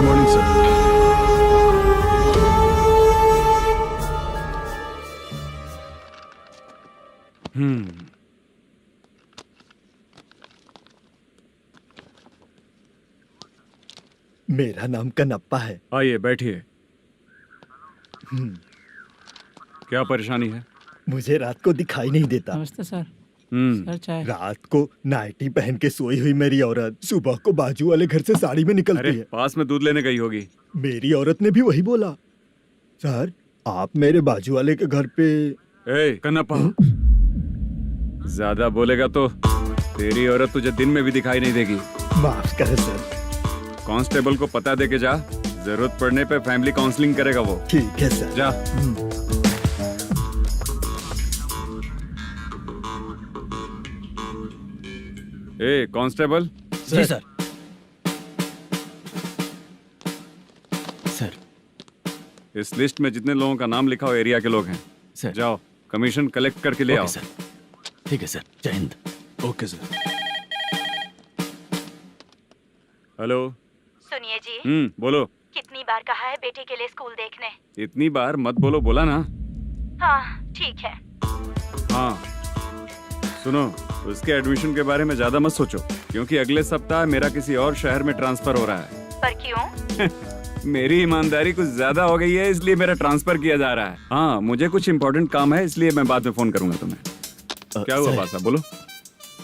Morning sir. मेरा नाम कनप्पा है। आइए बैठिए। क्या परेशानी है? मुझे रात को दिखाई नहीं देता। नमस्ते सर। हम्म सर चाय। रात को नाइटी पहन के सोई हुई मेरी औरत सुबह को बाजू वाले घर से साड़ी में निकलती अरे है। पास में दूध लेने गई होगी। मेरी औरत ने भी वही बोला। सर, आप मेरे बाजू वाले के घर पे। ए कन्नप्पा, ज्यादा बोलेगा तो तेरी औरत तुझे दिन में भी दिखाई नहीं देगी। माफ करें सर। कांस्टेबल को पता दे के जा, जरूरत पड़ने पे फैमिली काउंसलिंग करेगा वो। ठीक है सर। जा। ए कांस्टेबल। जी सर। सर, इस लिस्ट में जितने लोगों का नाम लिखा हो एरिया के लोग हैं। सर। जाओ कमीशन कलेक्ट करके ले आओ। Okay sir. ठीक है सर, जय हिंद। Okay sir. हेलो। सुनिए जी, बोलो। कितनी बार कहा है बेटे के लिए स्कूल देखने? इतनी बार मत बोलो, बोला ना। हाँ ठीक है। हाँ सुनो, उसके एडमिशन के बारे में ज्यादा मत सोचो, क्योंकि अगले सप्ताह मेरा किसी और शहर में ट्रांसफर हो रहा है। पर क्यों? मेरी ईमानदारी कुछ ज्यादा हो गई है, इसलिए मेरा ट्रांसफर किया जा रहा है। हाँ मुझे कुछ इम्पोर्टेंट काम है, इसलिए मैं बाद में फोन करूंगा तुम्हें। क्या हुआ सर, पासा? बोलो।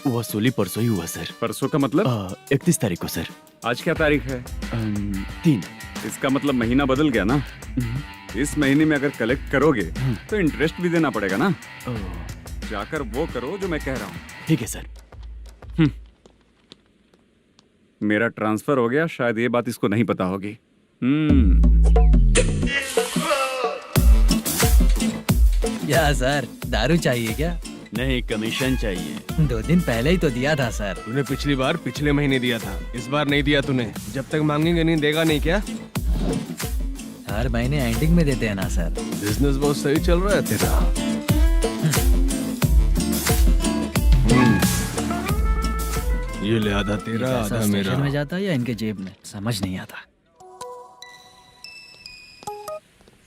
वसूली परसों ही हुआ सर। परसों का मतलब? 31 तारीख को सर। आज क्या तारीख है? 3। इसका मतलब महीना बदल गया ना। इस महीने में अगर कलेक्ट करोगे तो इंटरेस्ट भी देना पड़ेगा ना। जाकर वो करो जो मैं कह रहा हूँ। ठीक है सर। मेरा ट्रांसफर हो गया, शायद ये बात इसको नहीं पता होगी। क्या सर, दारू चाहिए क्या? नहीं, कमीशन चाहिए। 2 दिन पहले ही तो दिया था सर। तूने पिछली बार पिछले महीने दिया था, इस बार नहीं दिया तूने। जब तक मांगेंगे नहीं देगा नहीं क्या? हर महीने एंडिंग में देते हैं ना सर। बिजनेस बहुत सही चल रहा है तेरा। ये ले आधा तेरा, पैसा आधा स्टेशन मेरा। में जाता है या इनके जेब में, समझ नहीं आता।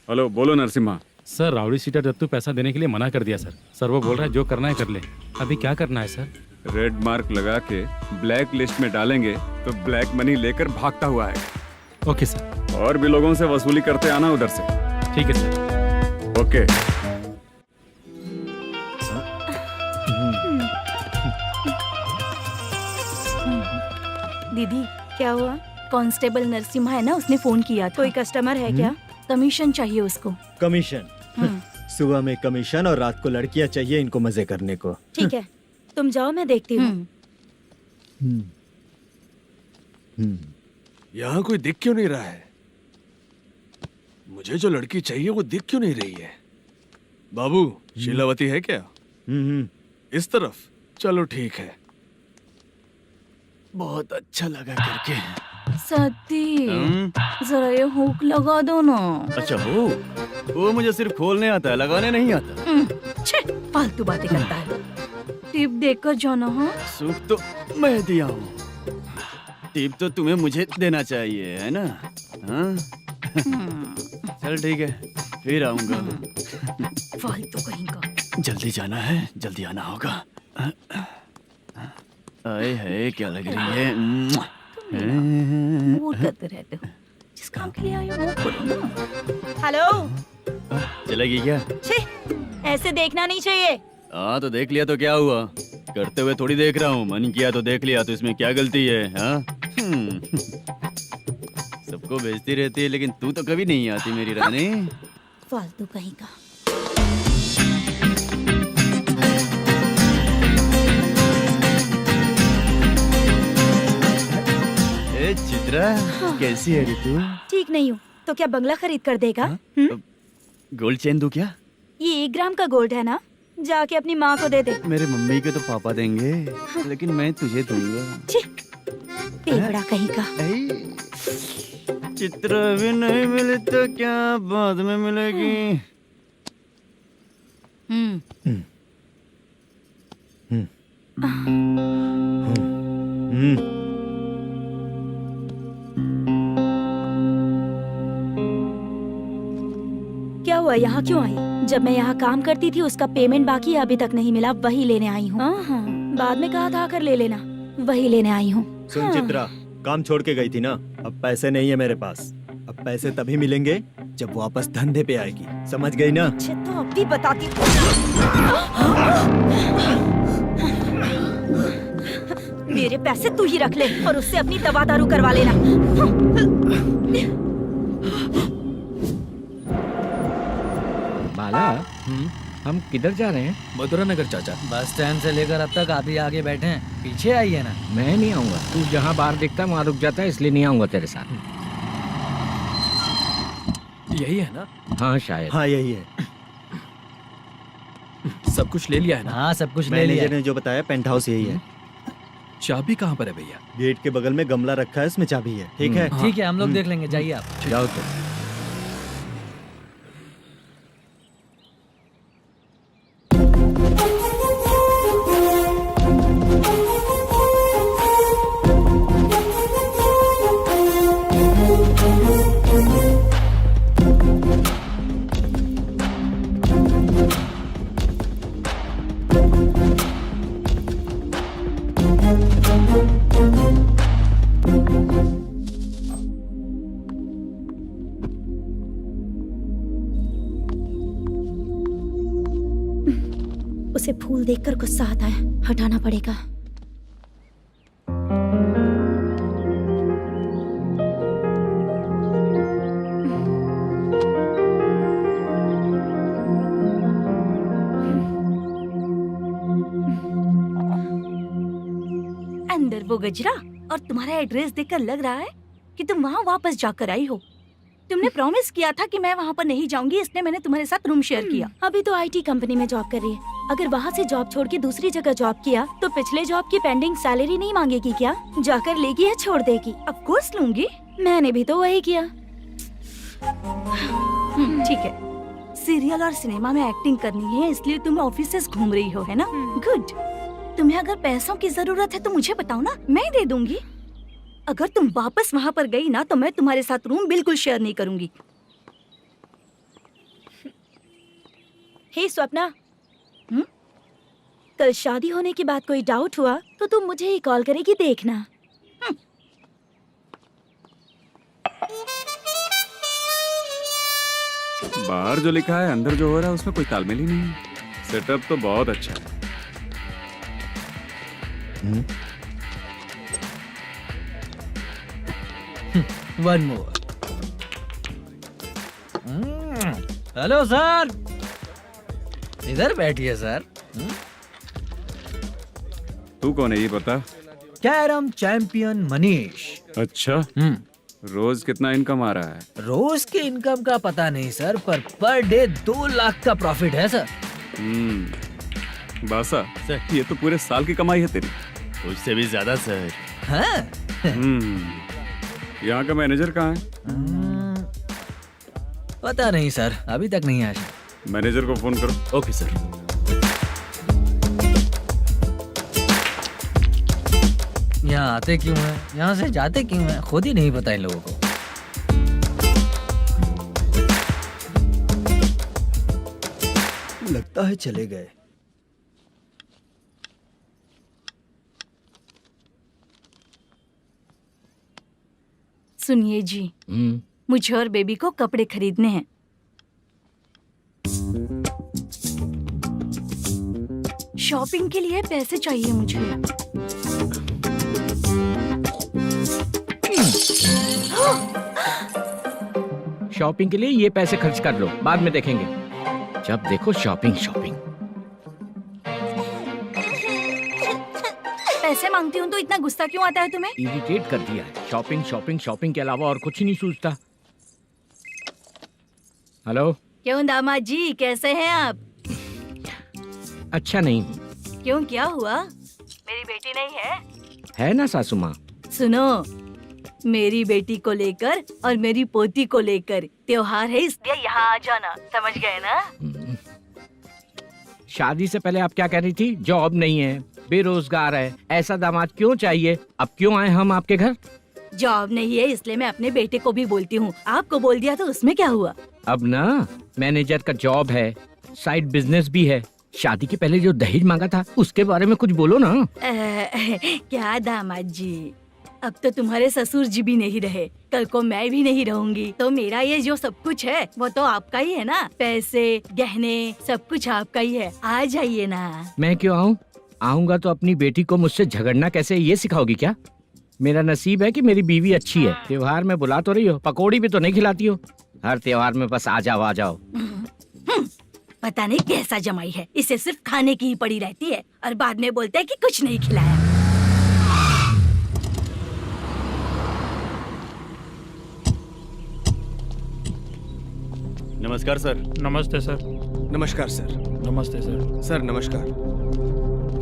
हेलो, बोलो Narasimha. Sir rowdy seater Dattu पैसा देने के लिए मना कर दिया सर। सर वो बोल रहा है जो करना है कर ले। अभी क्या करना है सर? रेड मार्क लगा के ब्लैक लिस्ट में डालेंगे तो ब्लैक मनी लेकर भागता हुआ है। Okay sir. और भी लोगों से वसूली करते आना उधर से। ठीक है सर। ओके। दीदी क्या हुआ? कांस्टेबल नरसिम्हा है ना, उसने फोन किया। कोई कस्टमर है क्या? कमीशन चाहिए उसको। कमीशन? सुबह में कमीशन और रात को लड़कियां चाहिए इनको मजे करने को। ठीक है, तुम जाओ, मैं देखती हूँ। यहाँ कोई दिख क्यों नहीं रहा है? मुझे जो लड़की चाहिए वो दिख क्यों नहीं रही है? बाबू, शीलावती है क्या? इस तरफ? चलो ठीक है। बहुत अच्छा लगा करके। सती, जरा ये हुक लगा दो ना। अच्छा वो मुझे सिर्फ खोलने आता है, लगाने नहीं आता। छे, फालतू बातें करता है। टिप देकर जाना। हाँ सुख तो मैं दिया हूँ, टिप तो तुम्हें मुझे देना चाहिए, है ना? हाँ? चल ठीक है, फिर आऊंगा। फालतू कहीं का। जल्दी जाना है, जल्दी आना होगा। आए है, क्या लग रही है? वो करते रहते हो। जिस काम के लिए आए हो वो करो ना। हेलो, चलेगी क्या? छे, ऐसे देखना नहीं चाहिए। हाँ तो देख लिया तो क्या हुआ? करते हुए थोड़ी देख रहा हूँ, मन किया तो देख लिया, तो इसमें क्या गलती है? हाँ? सबको भेजती रहती है, लेकिन तू तो कभी नहीं आती मेरी रानी। फालतू कहीं का। ए चित्रा, कैसी है रे तू? ठीक नहीं हूँ तो क्या बंगला खरीद कर देगा? गोल्ड चेन दूं क्या? ये 1 ग्राम का गोल्ड है ना, जाके अपनी माँ को दे दे। मेरे मम्मी के तो पापा देंगे, लेकिन मैं तुझे दूंगा। छी, पेवड़ा कहीं का। चित्रा भी नहीं मिली तो क्या बाद में मिलेगी? हुआ, यहाँ क्यों आई? जब मैं यहाँ काम करती थी उसका पेमेंट बाकी है, अभी तक नहीं मिला, वही लेने आई हूँ। हाँ, बाद में कहा था आकर ले लेना, वही लेने आई हूँ। सुन चित्रा, काम छोड़ के गई थी ना, अब पैसे नहीं है मेरे पास। अब पैसे तभी मिलेंगे जब वापस धंधे पे आएगी, समझ गई ना? अच्छा तो अभी बताती। मेरे पैसे तू ही रख ले और उससे अपनी दवा दारू करवा लेना। बाला, हम किधर जा रहे हैं? मथुरा नगर चाचा। बस स्टैंड से लेकर अब तक आप ही आगे बैठे हैं, पीछे आइए ना। मैं नहीं आऊंगा, तू जहाँ बाहर दिखता वहाँ रुक जाता है, इसलिए नहीं आऊंगा तेरे साथ। यही है ना? हाँ शायद। हाँ यही है। सब कुछ ले लिया है ना? हाँ सब कुछ ले लिया। मैनेजर ने जो बताया पेंट हाउस यही है। चाबी कहाँ पर है भैया? गेट के बगल में गमला रखा है, उसमें चाबी है। ठीक है? ठीक है, हम लोग देख लेंगे, जाइए आप। जाओ तो। उसे फूल देखकर गुस्सा आता है, हटाना पड़ेगा। अंदर वो गजरा और तुम्हारा एड्रेस देखकर लग रहा है कि तुम वहाँ वापस जाकर आई हो। तुमने प्रॉमिस किया था कि मैं वहाँ पर नहीं जाऊंगी, इसलिए मैंने तुम्हारे साथ रूम शेयर किया। अभी तो आईटी कंपनी में जॉब कर रही है। अगर वहाँ से जॉब छोड़ के दूसरी जगह जॉब किया तो पिछले जॉब की पेंडिंग सैलरी नहीं मांगेगी क्या? जाकर लेगी या छोड़ देगी? ऑफ कोर्स लूंगी, मैंने भी तो वही किया। ठीक है, सीरियल और सिनेमा में एक्टिंग करनी है, इसलिए तुम ऑफिसेस घूम रही हो, है ना? गुड। तुम्हें अगर पैसों की जरूरत है तो मुझे बताओ ना, मैं दे दूंगी। अगर तुम वापस वहाँ पर गई ना तो मैं तुम्हारे साथ रूम बिल्कुल शेयर नहीं करूंगी। हे स्वप्ना, कल शादी होने की बात कोई डाउट हुआ तो तुम मुझे ही कॉल करेगी, देखना। बाहर जो लिखा है अंदर जो हो रहा है उसमें कोई तालमेल ही नहीं है। सेटअप तो बहुत अच्छा है। One more. हेलो सर, इधर बैठिए सर। तू कौन है ये बता? Carrom champion Manish. अच्छा, रोज कितना इनकम आ रहा है? रोज के इनकम का पता नहीं सर, पर डे 2 लाख का प्रॉफिट है सर। बासा, ये तो पूरे साल की कमाई है तेरी। उससे भी ज्यादा सर। हाँ? यहाँ का मैनेजर कहाँ है? पता नहीं सर, अभी तक नहीं आया। मैनेजर को फोन करो। Okay sir. यहाँ आते क्यों हैं, यहाँ से जाते क्यों हैं, खुद ही नहीं पता इन लोगों को। लगता है चले गए। सुनिए जी, मुझे और बेबी को कपड़े खरीदने हैं। शॉपिंग के लिए पैसे चाहिए मुझे। शॉपिंग के लिए ये पैसे खर्च कर लो, बाद में देखेंगे। जब देखो शॉपिंग शॉपिंग। पैसे मांगती हूँ तो इतना गुस्सा क्यों आता है तुम्हें? इरिटेट कर दिया है। शॉपिंग शॉपिंग शॉपिंग के अलावा और कुछ नहीं सूझता। हेलो, क्यों दामाद जी, कैसे हैं आप? अच्छा नहीं। क्यों, क्या हुआ? मेरी बेटी नहीं है? है ना सासू माँ। सुनो, मेरी बेटी को लेकर और मेरी पोती को लेकर त्योहार है, इसलिए यहाँ आ जाना, समझ गए ना? शादी से पहले आप क्या कह रही थी? जॉब नहीं है, बेरोजगार है, ऐसा दामाद क्यों चाहिए? अब क्यों आए हम आपके घर? जॉब नहीं है इसलिए मैं अपने बेटे को भी बोलती हूँ, आपको बोल दिया तो उसमें क्या हुआ? अब ना मैनेजर का जॉब है, साइड बिजनेस भी है। शादी के पहले जो दहेज मांगा था उसके बारे में कुछ बोलो ना। क्या दामाद जी, अब तो तुम्हारे ससुर जी भी नहीं रहे, कल को मैं भी नहीं रहूंगी, तो मेरा ये जो सब कुछ है वो तो आपका ही है ना। पैसे गहने सब कुछ आपका ही है, आ जाइए ना। मैं क्यों आऊँ? आऊंगा तो अपनी बेटी को मुझसे झगड़ना कैसे ये सिखाओगी क्या? मेरा नसीब है कि मेरी बीवी अच्छी है। त्योहार में बुला तो रही हो, पकौड़ी भी तो नहीं खिलाती हो। हर त्योहार में बस आ जाओ आ जाओ। पता नहीं कैसा जमाई है, इसे सिर्फ खाने की ही पड़ी रहती है और बाद में बोलते हैं कि कुछ नहीं खिलाया। नमस्कार सर। नमस्ते सर। नमस्कार सर। नमस्ते सर। सर नमस्कार।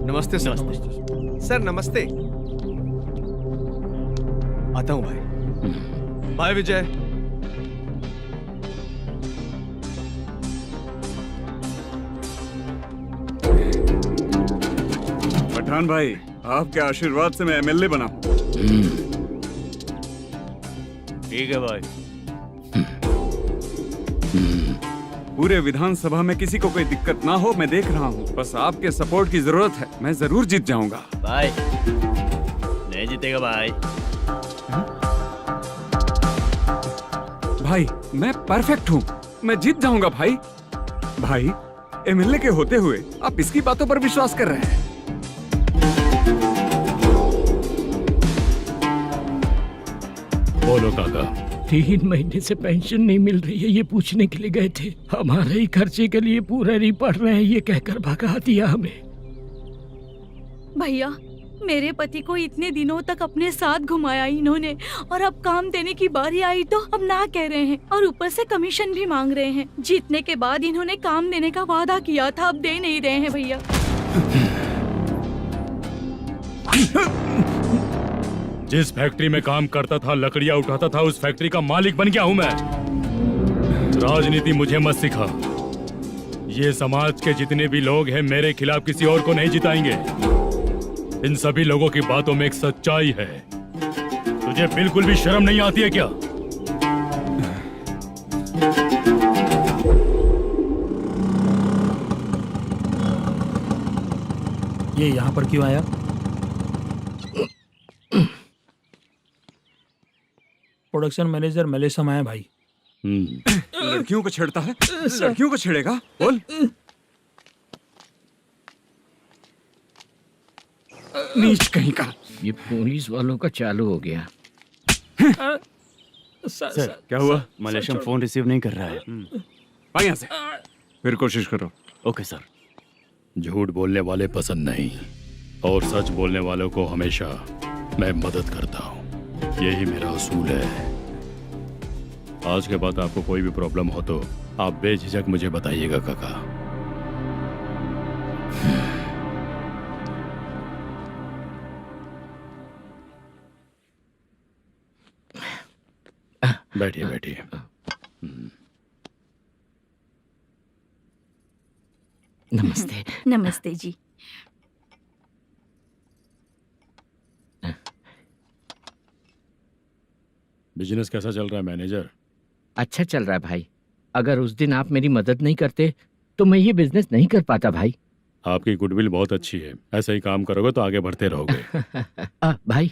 नमस्ते सर। सर नमस्ते। आता हूँ भाई। बाय विजय। पठान भाई, आपके आशीर्वाद से मैं एमएलए बना हूँ। ठीक है भाई। पूरे विधानसभा में किसी को कोई दिक्कत ना हो, मैं देख रहा हूँ। बस आपके सपोर्ट की जरूरत है, मैं जरूर जीत जाऊंगा। भाई नहीं जीतेगा भाई। भाई मैं परफेक्ट हूँ, मैं जीत जाऊंगा भाई। भाई एमएलए के होते हुए आप इसकी बातों पर विश्वास कर रहे हैं। बोलो काका। 3 महीने से पेंशन नहीं मिल रही है, ये पूछने के लिए गए थे। हमारे ही खर्चे के लिए पूरा नहीं पड़ रहे हैं, ये कहकर भगा दिया हमें। भैया, मेरे पति को इतने दिनों तक अपने साथ घुमाया इन्होंने, और अब काम देने की बारी आई तो अब ना कह रहे हैं और ऊपर से कमीशन भी मांग रहे हैं। जीतने के बाद इन्होंने काम देने का वादा किया था, अब दे नहीं रहे हैं भैया। जिस फैक्ट्री में काम करता था, लकड़ियां उठाता था, उस फैक्ट्री का मालिक बन गया हूं मैं। राजनीति मुझे मत सिखा। ये समाज के जितने भी लोग हैं मेरे खिलाफ किसी और को नहीं जिताएंगे। इन सभी लोगों की बातों में एक सच्चाई है। तुझे बिल्कुल भी शर्म नहीं आती है क्या? ये यहाँ पर क्यों आया? प्रोडक्शन मैनेजर मलेशम आया भाई। लड़कियों को छेड़ता है, लड़कियों को छेड़ेगा? बोल। नीच कहीं का। ये पुलिस वालों का चालू हो गया। सर क्या हुआ? मलेशियन फोन रिसीव नहीं कर रहा है। भाई यहाँ से फिर कोशिश करो। Okay sir. झूठ बोलने वाले पसंद नहीं, और सच बोलने वालों को हमेशा मैं मदद करता हूँ। यही मेरा असूल है। आज के बाद आपको कोई भी प्रॉब्लम हो तो आप बेझिझक मुझे बताइएगा काका। बैठिए बैठिए। नमस्ते। नमस्ते जी। बिजनेस कैसा चल रहा है मैनेजर? अच्छा चल रहा है भाई। अगर उस दिन आप मेरी मदद नहीं करते तो मैं ये बिजनेस नहीं कर पाता भाई। आपकी गुडविल बहुत अच्छी है, ऐसा ही काम करोगे तो आगे बढ़ते रहोगे। भाई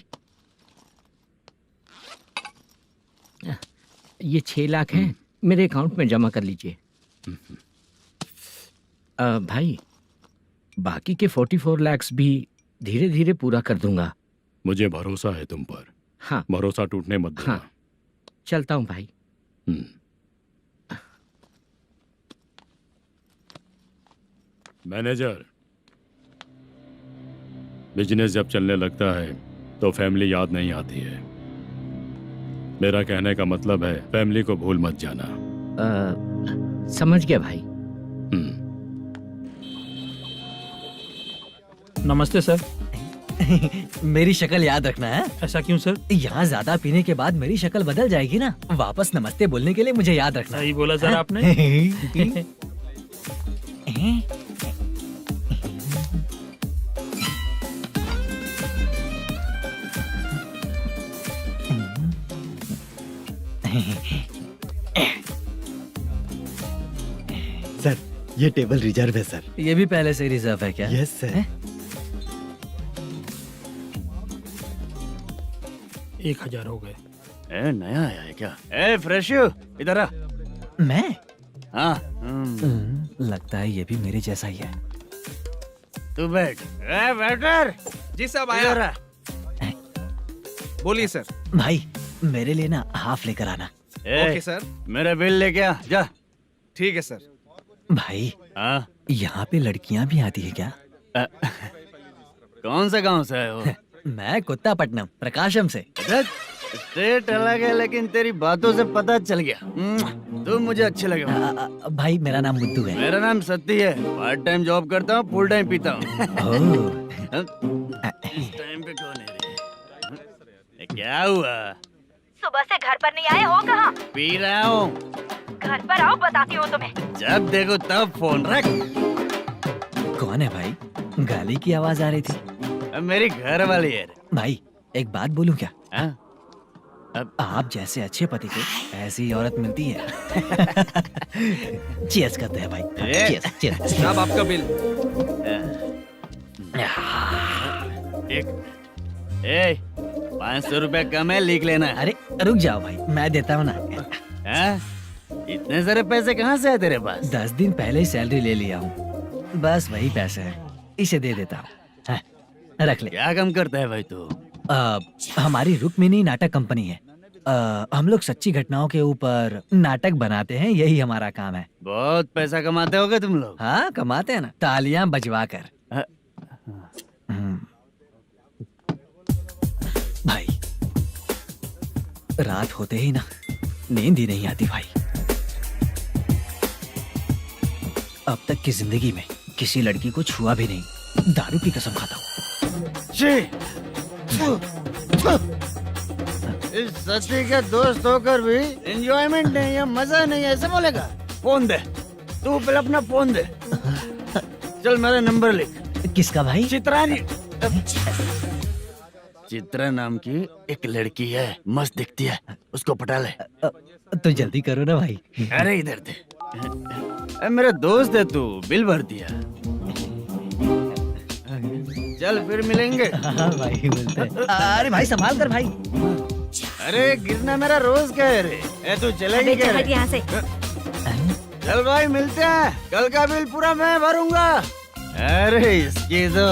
ये 6 लाख हैं, मेरे अकाउंट में जमा कर लीजिए। भाई बाकी के 44 लाख भी धीरे धीरे पूरा कर दूंगा। मुझे भरोसा है तुम पर। हाँ भरोसा टूटने मत देना। हाँ चलता हूँ भाई। मैनेजर, बिजनेस जब चलने लगता है तो फैमिली याद नहीं आती है। मेरा कहने का मतलब है फैमिली को भूल मत जाना। समझ गया भाई। नमस्ते सर। मेरी शक्ल याद रखना है। ऐसा क्यों सर? यहाँ ज्यादा पीने के बाद मेरी शक्ल बदल जाएगी ना। वापस नमस्ते बोलने के लिए मुझे याद रखना। सही बोला सर आपने। सर ये टेबल रिजर्व है सर। ये भी पहले से रिजर्व है क्या? Yes sir. 1000 हो गए। ए नया आया है क्या? ए फ्रेश इधर आ। मैं? हाँ लगता है ये भी मेरे जैसा ही है। तू बैठ। ए वेटर जी साहब इधर आ। बोलिए सर। भाई मेरे लिए ना हाफ लेकर आना। ए, सर। मेरा बिल लेके आ जा। ठीक है सर। भाई हाँ यहाँ पे लड़कियाँ भी आती है क्या? कौन सा गांव से आए हो? मैं कुत्तापट्टनम प्रकाशम से। स्टेट अलग है लेकिन तेरी बातों से पता चल गया। तुम मुझे अच्छे लगे हो। भाई मेरा नाम मुद्दू है। मेरा नाम सत्ती है। पार्ट टाइम जॉब करता हूँ, फुल टाइम पीता हूँ। इस टाइम पे कौन है रे? ये क्या हुआ? सुबह से घर पर नहीं आए हो कहाँ? पी रहा हूँ। घर पर आओ, बताती हूँ तुम्हें। जब देखो तब फोन रख। कौन है भाई? गाली की आवाज आ रही थी। अब मेरी घर वाली है। भाई एक बात बोलूं क्या? हाँ? आप जैसे अच्छे पति को ऐसी ही औरत मिलती है। चीयर्स करते हैं भाई। Cheers cheers. साहब आपका बिल। एक 500 रुपया कम है, लिख लेना। अरे रुक जाओ भाई, मैं देता हूँ ना। हाँ? इतने सारे पैसे कहाँ से आए तेरे पास? 10 दिन पहले ही सैलरी ले लिया हूँ, बस वही पैसे हैं, इसे दे देता हूँ। हाँ, रख ले। क्या काम करता है भाई तू? हमारी रुक्मिनी नाटक कंपनी है। हम लोग सच्ची घटनाओं के ऊपर नाटक बनाते हैं, यही हमारा काम है। बहुत पैसा कमाते होगे तुम लोग। हाँ कमाते हैं ना, तालियां बजवा कर। भाई रात होते ही ना नींद ही नहीं आती भाई। अब तक की जिंदगी में किसी लड़की को छुआ भी नहीं, दारू की कसम खाता हूँ। इस सच्ची का दोस्त होकर भी एंजॉयमेंट नहीं है, मजा नहीं है, ऐसे बोलेगा? फोन दे, तू पहले अपना फोन दे। चल मेरा नंबर लिख। किसका भाई? चित्रानी। चित्रा नाम की एक लड़की है, मस्त दिखती है, उसको पटा ले। तो जल्दी करो ना भाई। अरे इधर दे। अरे मेरा दोस्त है तू, बिल भर दिया। चल फिर मिलेंगे। हाँ भाई मिलते हैं। अरे भाई संभाल कर भाई। अरे गिरना मेरा रोज का है रे। ए तू चलेगी क्या रे? यहाँ से। चल भाई मिलते हैं, कल का बिल पूरा मैं भरूंगा। अरे इसकी तो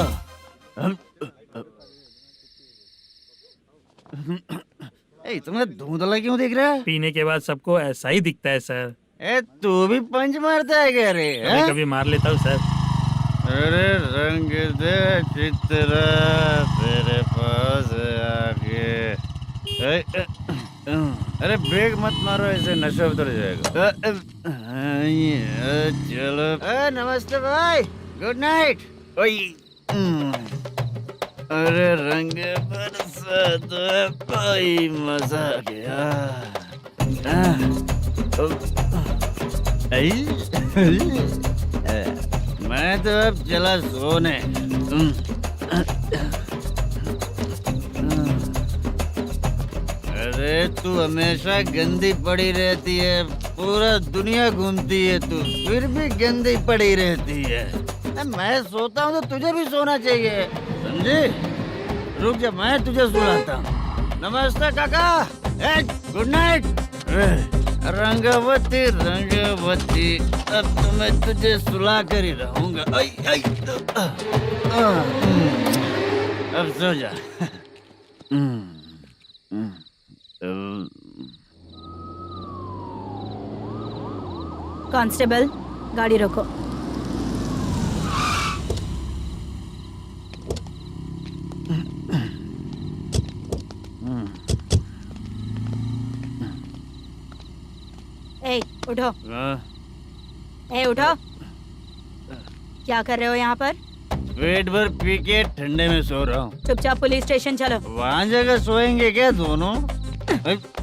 तुम्हें धुंधला क्यों दिख रहा है? पीने के बाद सबको ऐसा ही दिखता है सर। ए तू भी पंच मारता है क्या रे? कभी कभी मार लेता हूँ सर। अरे रंग दे चित्रा तेरे पास आके। अरे ब्रेक मत मारो, ऐसे नशा उतर जाएगा। चलो। नमस्ते भाई, गुड नाइट। अरे रंग बरसात भाई, मजा आ गया। मैं तो अब चला सोने। अरे तू हमेशा गंदी पड़ी रहती है, पूरा दुनिया घूमती है तू, फिर भी गंदी पड़ी रहती है। मैं सोता हूँ तो तुझे भी सोना चाहिए, समझे? रुक जा, मैं तुझे सुलाता हूँ। नमस्ते काका, गुड नाइट। रंगवती रंगवती, अब तो मैं तुझे सुला कर ही रहूंगा। अब सो जा। कांस्टेबल, गाड़ी रोको। ए उठो। ए उठो। क्या कर रहे हो यहाँ पर? पेट भर पी के ठंडे में सो रहा हूँ। चुपचाप पुलिस स्टेशन चलो। वहाँ जगह सोएंगे क्या दोनों?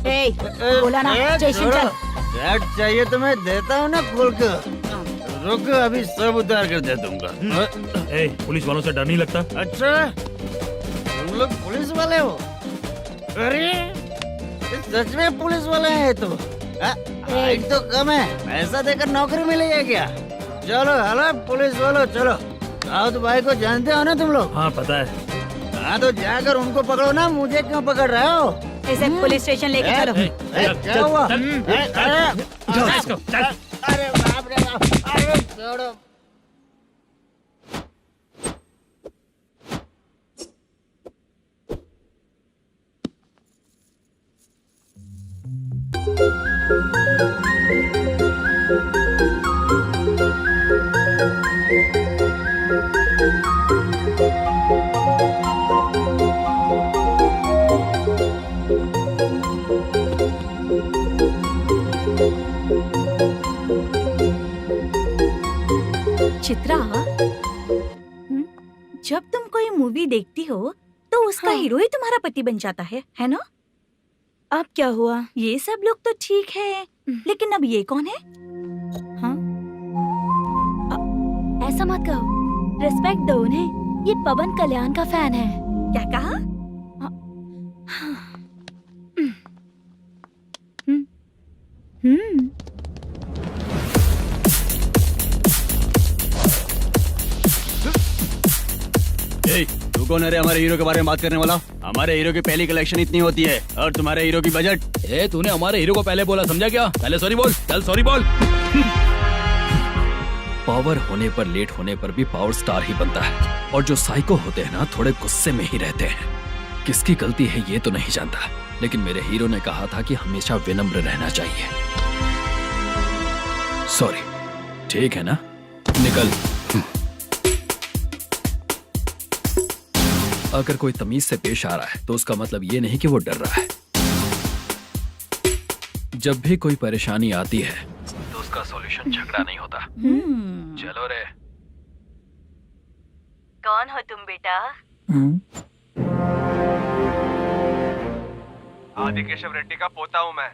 ए, बोला ना स्टेशन चल। शर्ट चाहिए तो मैं देता हूँ ना खोल कर। रुक, अभी सब उतार कर दे दूंगा। ए, पुलिस वालों से डर नहीं लगता? अच्छा, तुम लोग पुलिस वाले हो? अरे सच में पुलिस वाले हैं तो हाइट तो कम है, पैसा देकर नौकरी मिलेगी क्या? चलो हेलो पुलिस वालों, चलो। राउत भाई को जानते हो ना तुम लोग? हाँ पता है। हाँ तो जाकर उनको पकड़ो ना, मुझे क्यों पकड़ रहे हो? इसे पुलिस स्टेशन लेके चलो। क्या हुआ? चल। अरे बाप रे बाप, अरे छोड़ो। चित्रा, जब तुम कोई मूवी देखती हो तो उसका हीरो ही तुम्हारा पति बन जाता है ना? अब क्या हुआ? ये सब लोग तो ठीक है, लेकिन अब ये कौन है? हाँ? ऐसा मत कहो, रिस्पेक्ट दो उन्हें। ये पवन कल्याण का फैन है। क्या कहा? तू कौन है रे हमारे हीरो के बारे में बात करने वाला? हमारे हीरो की पहली कलेक्शन इतनी होती है और तुम्हारे हीरो की बजट। तूने हमारे हीरो को पहले बोला, समझा क्या? पहले सॉरी बोल, चल सॉरी बोल। पावर होने पर लेट होने पर भी पावर स्टार ही बनता है, और जो साइको होते हैं ना थोड़े गुस्से में ही रहते हैं। किसकी गलती है ये तो नहीं जानता, लेकिन मेरे हीरो ने कहा था कि हमेशा विनम्र रहना चाहिए। सॉरी, ठीक है ना? निकल। अगर कोई तमीज से पेश आ रहा है तो उसका मतलब ये नहीं कि वो डर रहा है। जब भी कोई परेशानी आती है तो उसका सॉल्यूशन झगड़ा नहीं होता। चलो रे। कौन हो तुम बेटा? आदि केशव रेड्डी का पोता हूँ मैं।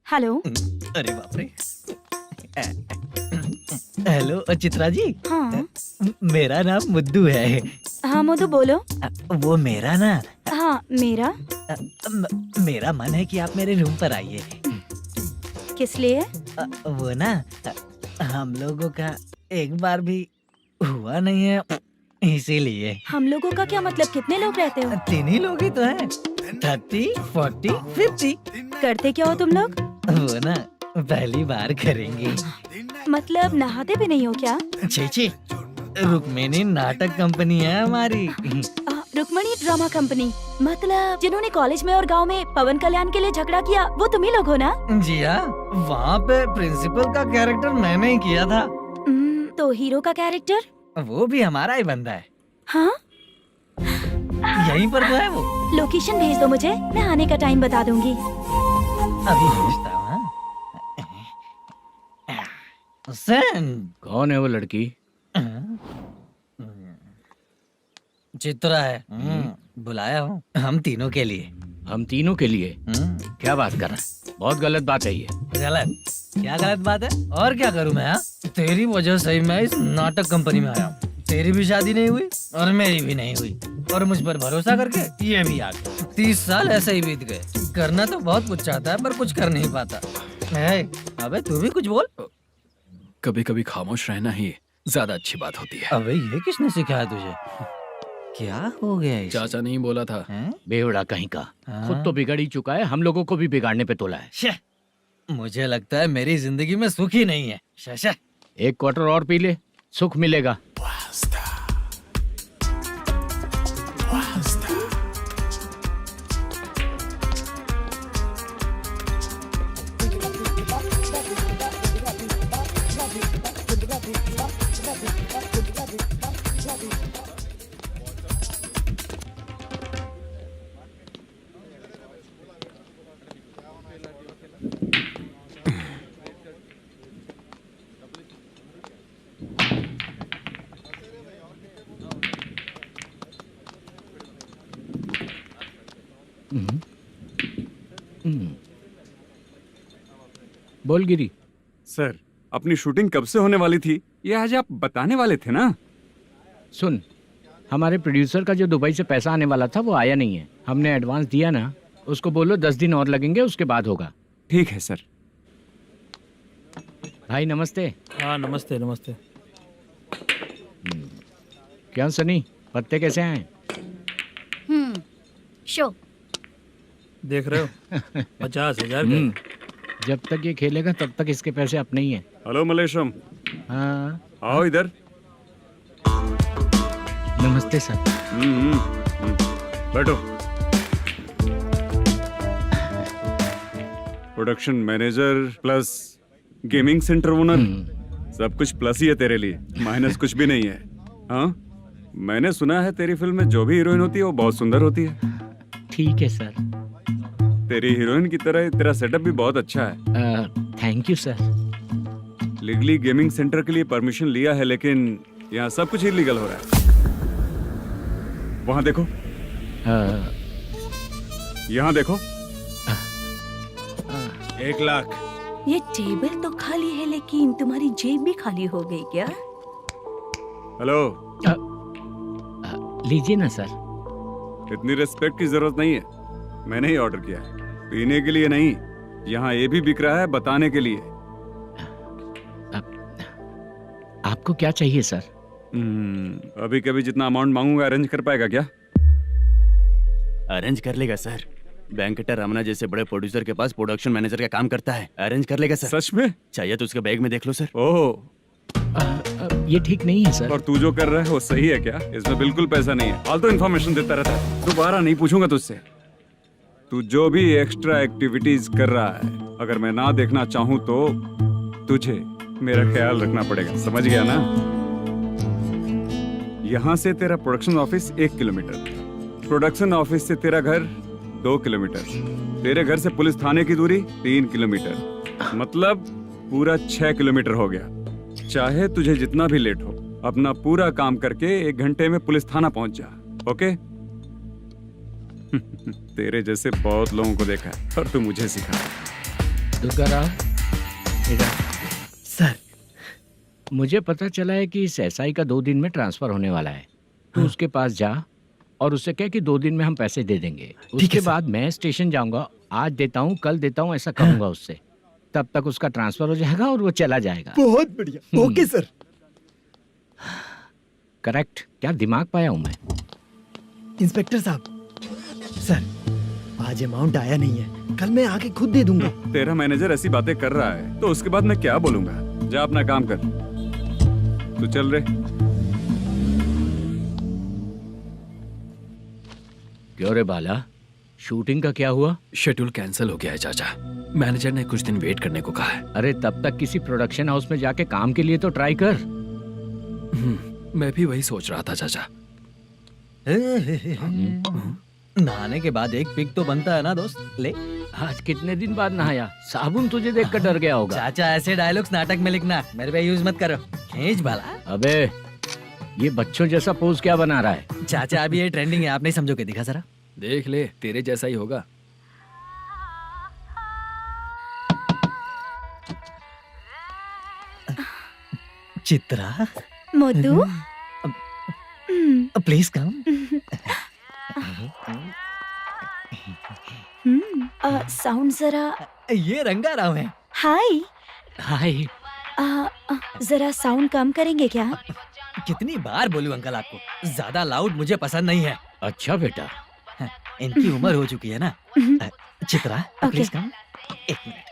हेलो। अरे बाप रे। हेलो चित्रा जी। हाँ मेरा नाम मुद्दू है। हाँ मधु बोलो। वो मेरा ना। हाँ मेरा। मेरा मन है कि आप मेरे रूम पर आइए। किस लिए? वो ना हम लोगों का एक बार भी हुआ नहीं है, इसीलिए। हम लोगों का क्या मतलब? कितने लोग रहते हो? 3 ही लोग ही तो हैं। 30, 40, 50। करते क्या हो तुम लोग? वो ना पहली बार करेंगे। मतलब नहाते भी नहीं हो क्या? छी, रुक्मिणी नाटक कंपनी है हमारी। Rukmini drama company? मतलब जिन्होंने कॉलेज में और गांव में पवन कल्याण के लिए झगड़ा किया वो तुम ही लोग हो ना? जी हाँ, वहाँ पे प्रिंसिपल का कैरेक्टर मैंने ही किया था। तो हीरो का कैरेक्टर? वो भी हमारा ही बंदा है। हाँ? यहीं पर तो है वो। लोकेशन भेज दो मुझे, मैं आने का टाइम बता दूंगी। अभी भेजता हूँ। कौन है वो लड़की? चित्रा है। बुलाया हूँ हम तीनों के लिए। हम तीनों के लिए? क्या बात कर रहा है? बहुत गलत बात है ये। गलत? क्या गलत बात है? और क्या करूँ मैं? तेरी वजह से ही मैं इस नाटक कंपनी में आया हूँ। तेरी भी शादी नहीं हुई और मेरी भी नहीं हुई, और मुझ पर भरोसा करके ये भी आ गया। 30 साल ऐसे ही बीत गए। करना तो बहुत कुछ चाहता है पर कुछ कर नहीं पाता। अबे तू भी कुछ बोल। कभी कभी खामोश रहना ही ज्यादा अच्छी बात होती है। अबे ये किसने सिखाया तुझे? क्या हो गया इसे? चाचा नहीं बोला था? बेवड़ा कहीं का। खुद तो बिगड़ ही चुका है, हम लोगों को भी बिगाड़ने पे तोला है। मुझे लगता है मेरी जिंदगी में सुख ही नहीं है। शशा, 1 क्वार्टर और पी ले, सुख मिलेगा। बोल गिरी। सर, अपनी शूटिंग कब से होने वाली थी ये आज आप बताने वाले थे ना? सुन, हमारे प्रोड्यूसर का जो दुबई से पैसा आने वाला था वो आया नहीं है। हमने एडवांस दिया ना, उसको बोलो 10 दिन और लगेंगे, उसके बाद होगा। ठीक है सर। भाई नमस्ते। हाँ नमस्ते नमस्ते। क्या सनी, पत्ते कैसे आए? शो। देख रहे हो 50,000 का। जब तक ये खेलेगा तब तक इसके पैसे अपने ही हैं। हेलो मलेशम, हाँ आओ इधर। नमस्ते सर। बैठो। Production manager plus gaming centre owner, सब कुछ प्लस ही है तेरे लिए, माइनस कुछ भी नहीं है। हाँ, मैंने सुना है तेरी फिल्म में जो भी हीरोइन होती है वो बहुत सुंदर होती है। ठीक है सर। तेरी हीरोइन की तरह तेरा सेटअप भी बहुत अच्छा है। Thank you sir. Legally gaming centre के लिए परमिशन लिया है, लेकिन यहाँ सब कुछ इलीगल हो रहा है। वहाँ देखो, यहाँ देखो। 1 लाख। ये टेबल तो खाली है लेकिन तुम्हारी जेब भी खाली हो गई क्या? हेलो, लीजिए ना सर। इतनी रिस्पेक्ट की जरूरत नहीं है, मैंने ही ऑर्डर किया है, पीने के लिए नहीं। यहाँ ये भी बिक रहा है बताने के लिए। आपको क्या चाहिए सर? अभी कभी जितना अमाउंट मांगूंगा अरेंज कर पाएगा क्या? अरेंज कर लेगा सर। वेंकटर रमना जैसे बड़े प्रोड्यूसर के पास प्रोडक्शन मैनेजर का काम करता है, अरेंज कर लेगा सर। सच में? चाहिए तो उसके बैग में देख लो सर। ओह, ये ठीक नहीं है सर। और तू जो कर रहा है वो सही है क्या? इसमें बिल्कुल पैसा नहीं है, फालतू इन्फॉर्मेशन देता रहता है। दोबारा नहीं पूछूंगा तुझसे। तू जो भी एक्स्ट्रा एक्टिविटीज कर रहा है, अगर मैं ना देखना चाहूँ तो तुझे मेरा ख्याल रखना पड़ेगा, समझ गया ना? यहाँ से तेरा production office 1 kilometre, production office से तेरा घर 2 किलोमीटर, तेरे घर से पुलिस थाने की दूरी 3 किलोमीटर, मतलब पूरा 6 किलोमीटर हो गया। चाहे तुझे जितना भी लेट हो, अपना पूरा काम करके 1 घंटे में पुलिस थाना पहुंच जा, ओके? तेरे जैसे बहुत लोगों को देखा है और तू मुझे सिखा। सर, मुझे पता चला है कि इस एसआई का 2 दिन में ट्रांसफर होने वाला है। तो उसके पास जा और उससे कह कि 2 दिन में हम पैसे दे देंगे। उसके बाद मैं स्टेशन जाऊंगा, आज देता हूँ कल देता हूँ ऐसा कहूंगा उससे। तब तक उसका ट्रांसफर हो जाएगा और वो चला जाएगा। बहुत बढ़िया। Okay sir. करेक्ट। क्या दिमाग पाया हूँ मैं। इंस्पेक्टर साहब, सर आज अमाउंट आया नहीं है, कल मैं आके खुद दे दूंगा। तेरा मैनेजर ऐसी बातें कर रहा है तो उसके बाद मैं क्या बोलूंगा? जा अपना काम कर। तू चल रे। क्यों रे बाला, शूटिंग का क्या हुआ? शेड्यूल कैंसिल हो गया है चाचा। मैनेजर ने कुछ दिन वेट करने को कहा है। अरे तब तक किसी प्रोडक्शन हाउस में जाके काम के लिए तो ट्राई कर। मैं भी वही सोच रहा था चाचा। नहाने के बाद एक पिक तो बनता है ना दोस्त। ले, आज कितने दिन बाद नहाया? साबुन तुझे देखकर डर गया होगा। चाचा ऐसे डायलॉग्स नाटक में लिखना, मेरे पे यूज मत करो। खींच बाला। अबे ये बच्चों जैसा पोज क्या बना रहा है? चाचा अभी ये ट्रेंडिंग है, आप नहीं समझोगे। दिखा जरा। देख ले, तेरे जैसा ही होगा। Chitra, Modu, please come. Sound जरा। ये रंगाराव है। हाय। हाय। जरा साउंड कम करेंगे क्या? कितनी बार बोलूं अंकल आपको, ज्यादा लाउड मुझे पसंद नहीं है। अच्छा बेटा, इनकी उम्र हो चुकी है ना। Chitra please come. 1 मिनट।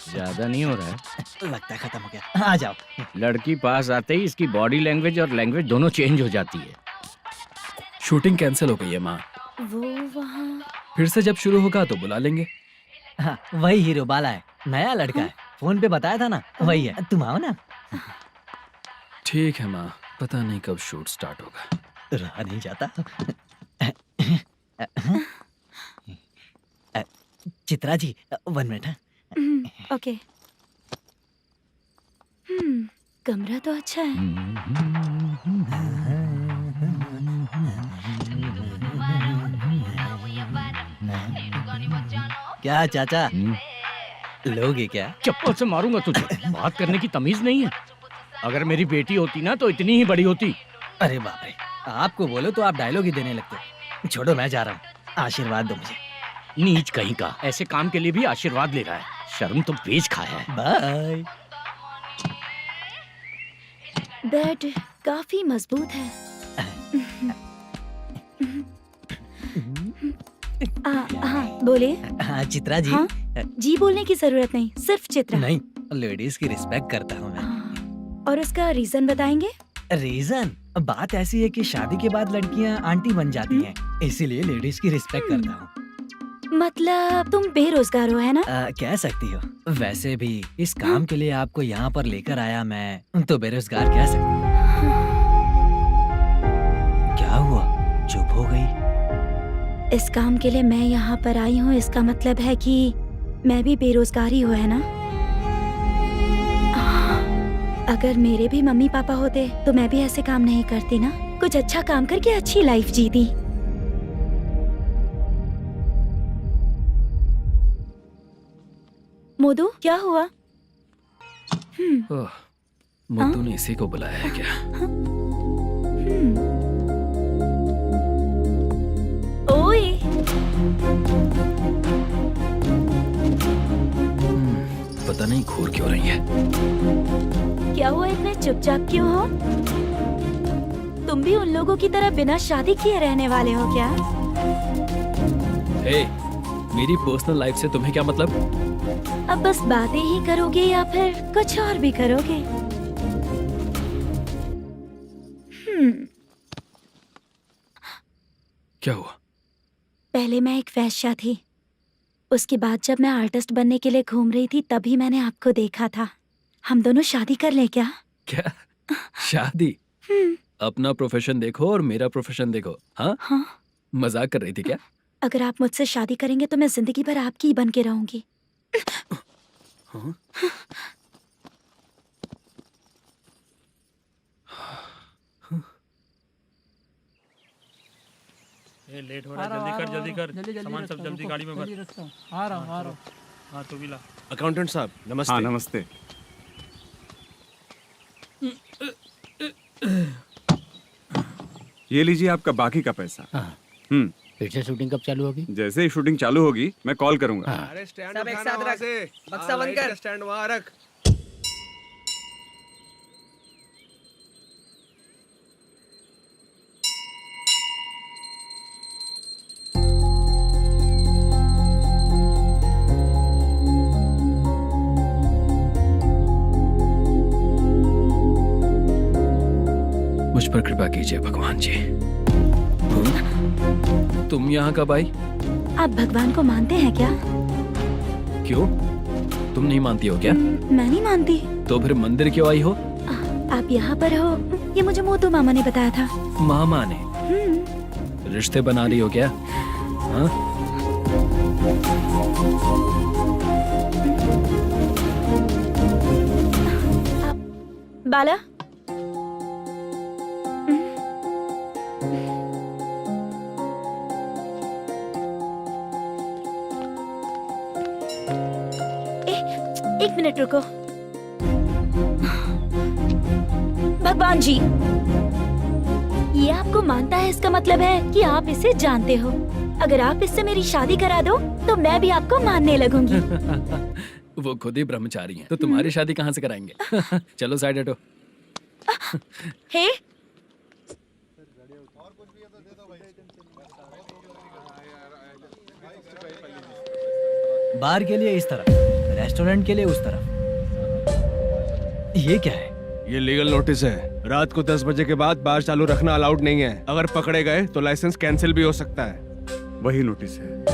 ज्यादा नहीं हो रहा है? लगता है खत्म हो गया। आ जाओ। लड़की पास आते ही इसकी बॉडी लैंग्वेज और लैंग्वेज दोनों चेंज हो जाती है। शूटिंग कैंसिल हो गई है माँ। वो वहाँ। फिर से जब शुरू होगा तो बुला लेंगे। हाँ, वही हीरो बाला है, नया लड़का है। फोन पे बताया था ना, वही है। तुम आओ ना। ठीक है माँ, पता नहीं कब शूट स्टार्ट होगा। रहा नहीं जाता। चित्रा जी 1 मिनट। ओके। कमरा तो अच्छा है। क्या चाचा, लोगे क्या? चप्पल से मारूंगा तुझे। बात करने की तमीज नहीं है। अगर मेरी बेटी होती ना तो इतनी ही बड़ी होती। अरे बाप रे, आपको बोलो तो आप डायलॉग ही देने लगते। छोड़ो, मैं जा रहा हूँ, आशीर्वाद दो मुझे। नीच कहीं का, ऐसे काम के लिए भी आशीर्वाद ले रहा है। शर्म तो बेच खाया है। बाय। बेड काफी मजबूत है। हाँ बोले। हाँ चित्रा जी। हाँ? जी बोलने की जरूरत नहीं, सिर्फ चित्रा। नहीं, लेडीज की रिस्पेक्ट करता हूँ मैं। और उसका रीजन बताएंगे? रीजन? बात ऐसी है कि शादी के बाद लड़कियाँ आंटी बन जाती हैं, इसीलिए लेडीज की रिस्पेक्ट करता हूँ। मतलब तुम बेरोजगार हो, है ना? कह सकती हो। वैसे भी इस काम के लिए आपको यहाँ पर लेकर आया मैं, तो बेरोजगार कह सकती हूँ। क्या हुआ, चुप हो गई? इस काम के लिए मैं यहाँ पर आई हूँ, इसका मतलब है कि मैं भी बेरोजगार ही हूँ, है ना? अगर मेरे भी मम्मी पापा होते तो मैं भी ऐसे काम नहीं करती ना। कुछ अच्छा काम करके अच्छी लाइफ जीती। मोदू, क्या हुआ? मुद्दू ने इसी को बुलाया है क्या? ओए, पता नहीं घूर क्यों रही है। क्या हुआ, इतने चुपचाप क्यों हो? तुम भी उन लोगों की तरह बिना शादी किए रहने वाले हो क्या? हे, मेरी पर्सनल लाइफ से तुम्हें क्या मतलब? अब बस बातें ही करोगे या फिर कुछ और भी करोगे? क्या हुआ? पहले मैं एक वेश्या थी, उसके बाद जब मैं आर्टिस्ट बनने के लिए घूम रही थी तभी मैंने आपको देखा था। हम दोनों शादी कर ले क्या? क्या शादी? अपना प्रोफेशन देखो और मेरा प्रोफेशन देखो। हाँ? हाँ। मजाक कर रही थी क्या? अगर आप मुझसे शादी करेंगे तो मैं जिंदगी भर आपकी ही बन के रहूंगी। हाँ? ये लेट हो रहा है, जल्दी कर। सामान सब जल्दी गाड़ी में भर। आ रहा हूँ। हाँ तू भी ला। अकाउंटेंट साहब नमस्ते। हाँ नमस्ते। ये लीजिए आपका बाकी का पैसा। फिर से शूटिंग कब चालू होगी? जैसे ही शूटिंग चालू होगी मैं कॉल करूंगा। अरे स्टैंड सब एक उठाना साथ वहाँ रख। से। बक्सा बंद कर। स्टैंड वहाँ रख। मुझ पर कृपा कीजिए भगवान जी। तुम यहाँ कब आई? आप भगवान को मानते हैं क्या? क्यों? तुम नहीं मानती हो क्या? मैं नहीं मानती। तो फिर मंदिर क्यों आई हो? आप यहाँ पर हो ये मुझे मोदू मामा ने बताया था। मामा ने? रिश्ते बना रही हो क्या? हाँ? बाला, एक मिनट रुको। भगवान जी, ये आपको मानता है, इसका मतलब है कि आप इसे जानते हो। अगर आप इससे मेरी शादी करा दो तो मैं भी आपको मानने लगूंगी। वो खुद ही ब्रह्मचारी हैं, तो तुम्हारी शादी कहाँ से कराएंगे? चलो साइड हटो। हे, बार के लिए इस तरफ, रेस्टोरेंट के लिए उस तरफ। ये क्या है? ये लीगल नोटिस है। रात को 10 बजे के बाद बार चालू रखना अलाउड नहीं है। अगर पकड़े गए तो लाइसेंस कैंसिल भी हो सकता है। वही नोटिस है।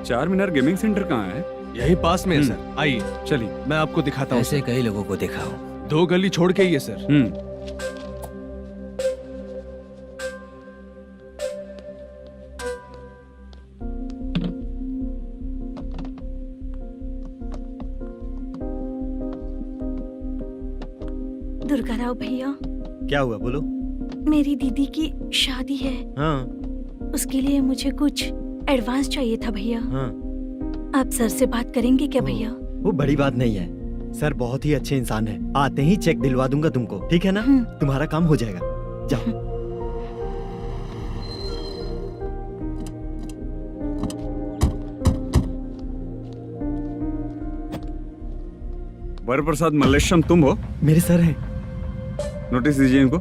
चार मीनार गेमिंग सेंटर कहाँ है? यही पास में है सर। आइए चलिए मैं आपको दिखाता हूँ। ऐसे कई लोगों को देखा हूँ। 2 गली छोड़ के ही है सर। दुर्गा राव भैया, क्या हुआ, बोलो। मेरी दीदी की शादी है, हाँ उसके लिए मुझे कुछ एडवांस चाहिए था भैया। हाँ, आप सर से बात करेंगे क्या भैया? वो बड़ी बात नहीं है, सर बहुत ही अच्छे इंसान है। आते ही चेक दिलवा दूंगा तुमको, ठीक है ना? तुम्हारा काम हो जाएगा, जाओ। वरप्रसाद मल्लेश्वरम तुम हो? मेरे सर हैं। नोटिस दीजिए इनको।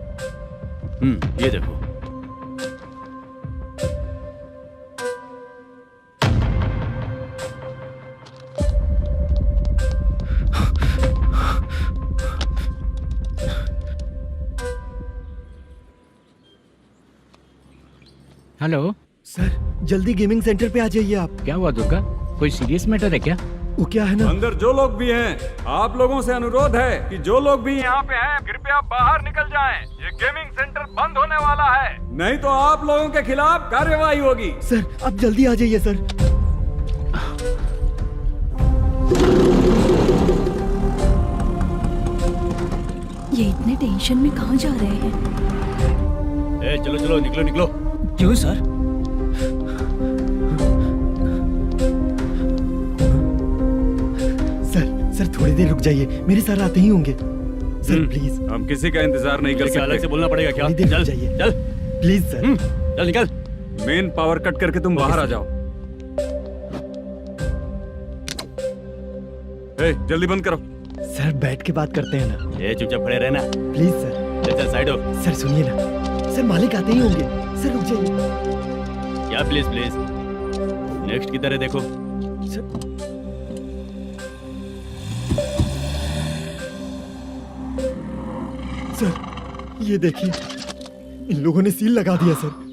ये देखो। हेलो सर, जल्दी गेमिंग सेंटर पे आ जाइए आप। क्या हुआ दुर्गा? कोई सीरियस मैटर है क्या? वो क्या है ना, अंदर जो लोग भी हैं, आप लोगों से अनुरोध है कि जो लोग भी यहाँ पे हैं, कृपया बाहर निकल जाएं। ये गेमिंग सेंटर बंद होने वाला है, नहीं तो आप लोगों के खिलाफ कार्यवाही होगी। सर आप जल्दी आ जाइए सर। ये इतने टेंशन में कहाँ जा रहे हैं? चलो चलो, निकलो निकलो। क्यों सर? सर थोड़ी देर रुक जाइए, मेरे सर आते ही होंगे। Sir please. हम किसी का इंतजार नहीं कर सकते। अलग से बोलना पड़ेगा क्या? थोड़ी देर चल रुक जाइए चल प्लीज सर। चल निकल। मेन पावर कट करके तुम बाहर आ जाओ। जल्दी बंद करो। सर बैठ के बात करते हैं ना। चुपचाप खड़े रहना प्लीज सर। चल चल साइड हो। सर सुनिए ना, सर मालिक आते ही होंगे। सर रुक जाइए। क्या प्लीज प्लीज? नेक्स्ट की तरह देखो। सर ये देखिए, इन लोगों ने सील लगा दिया सर।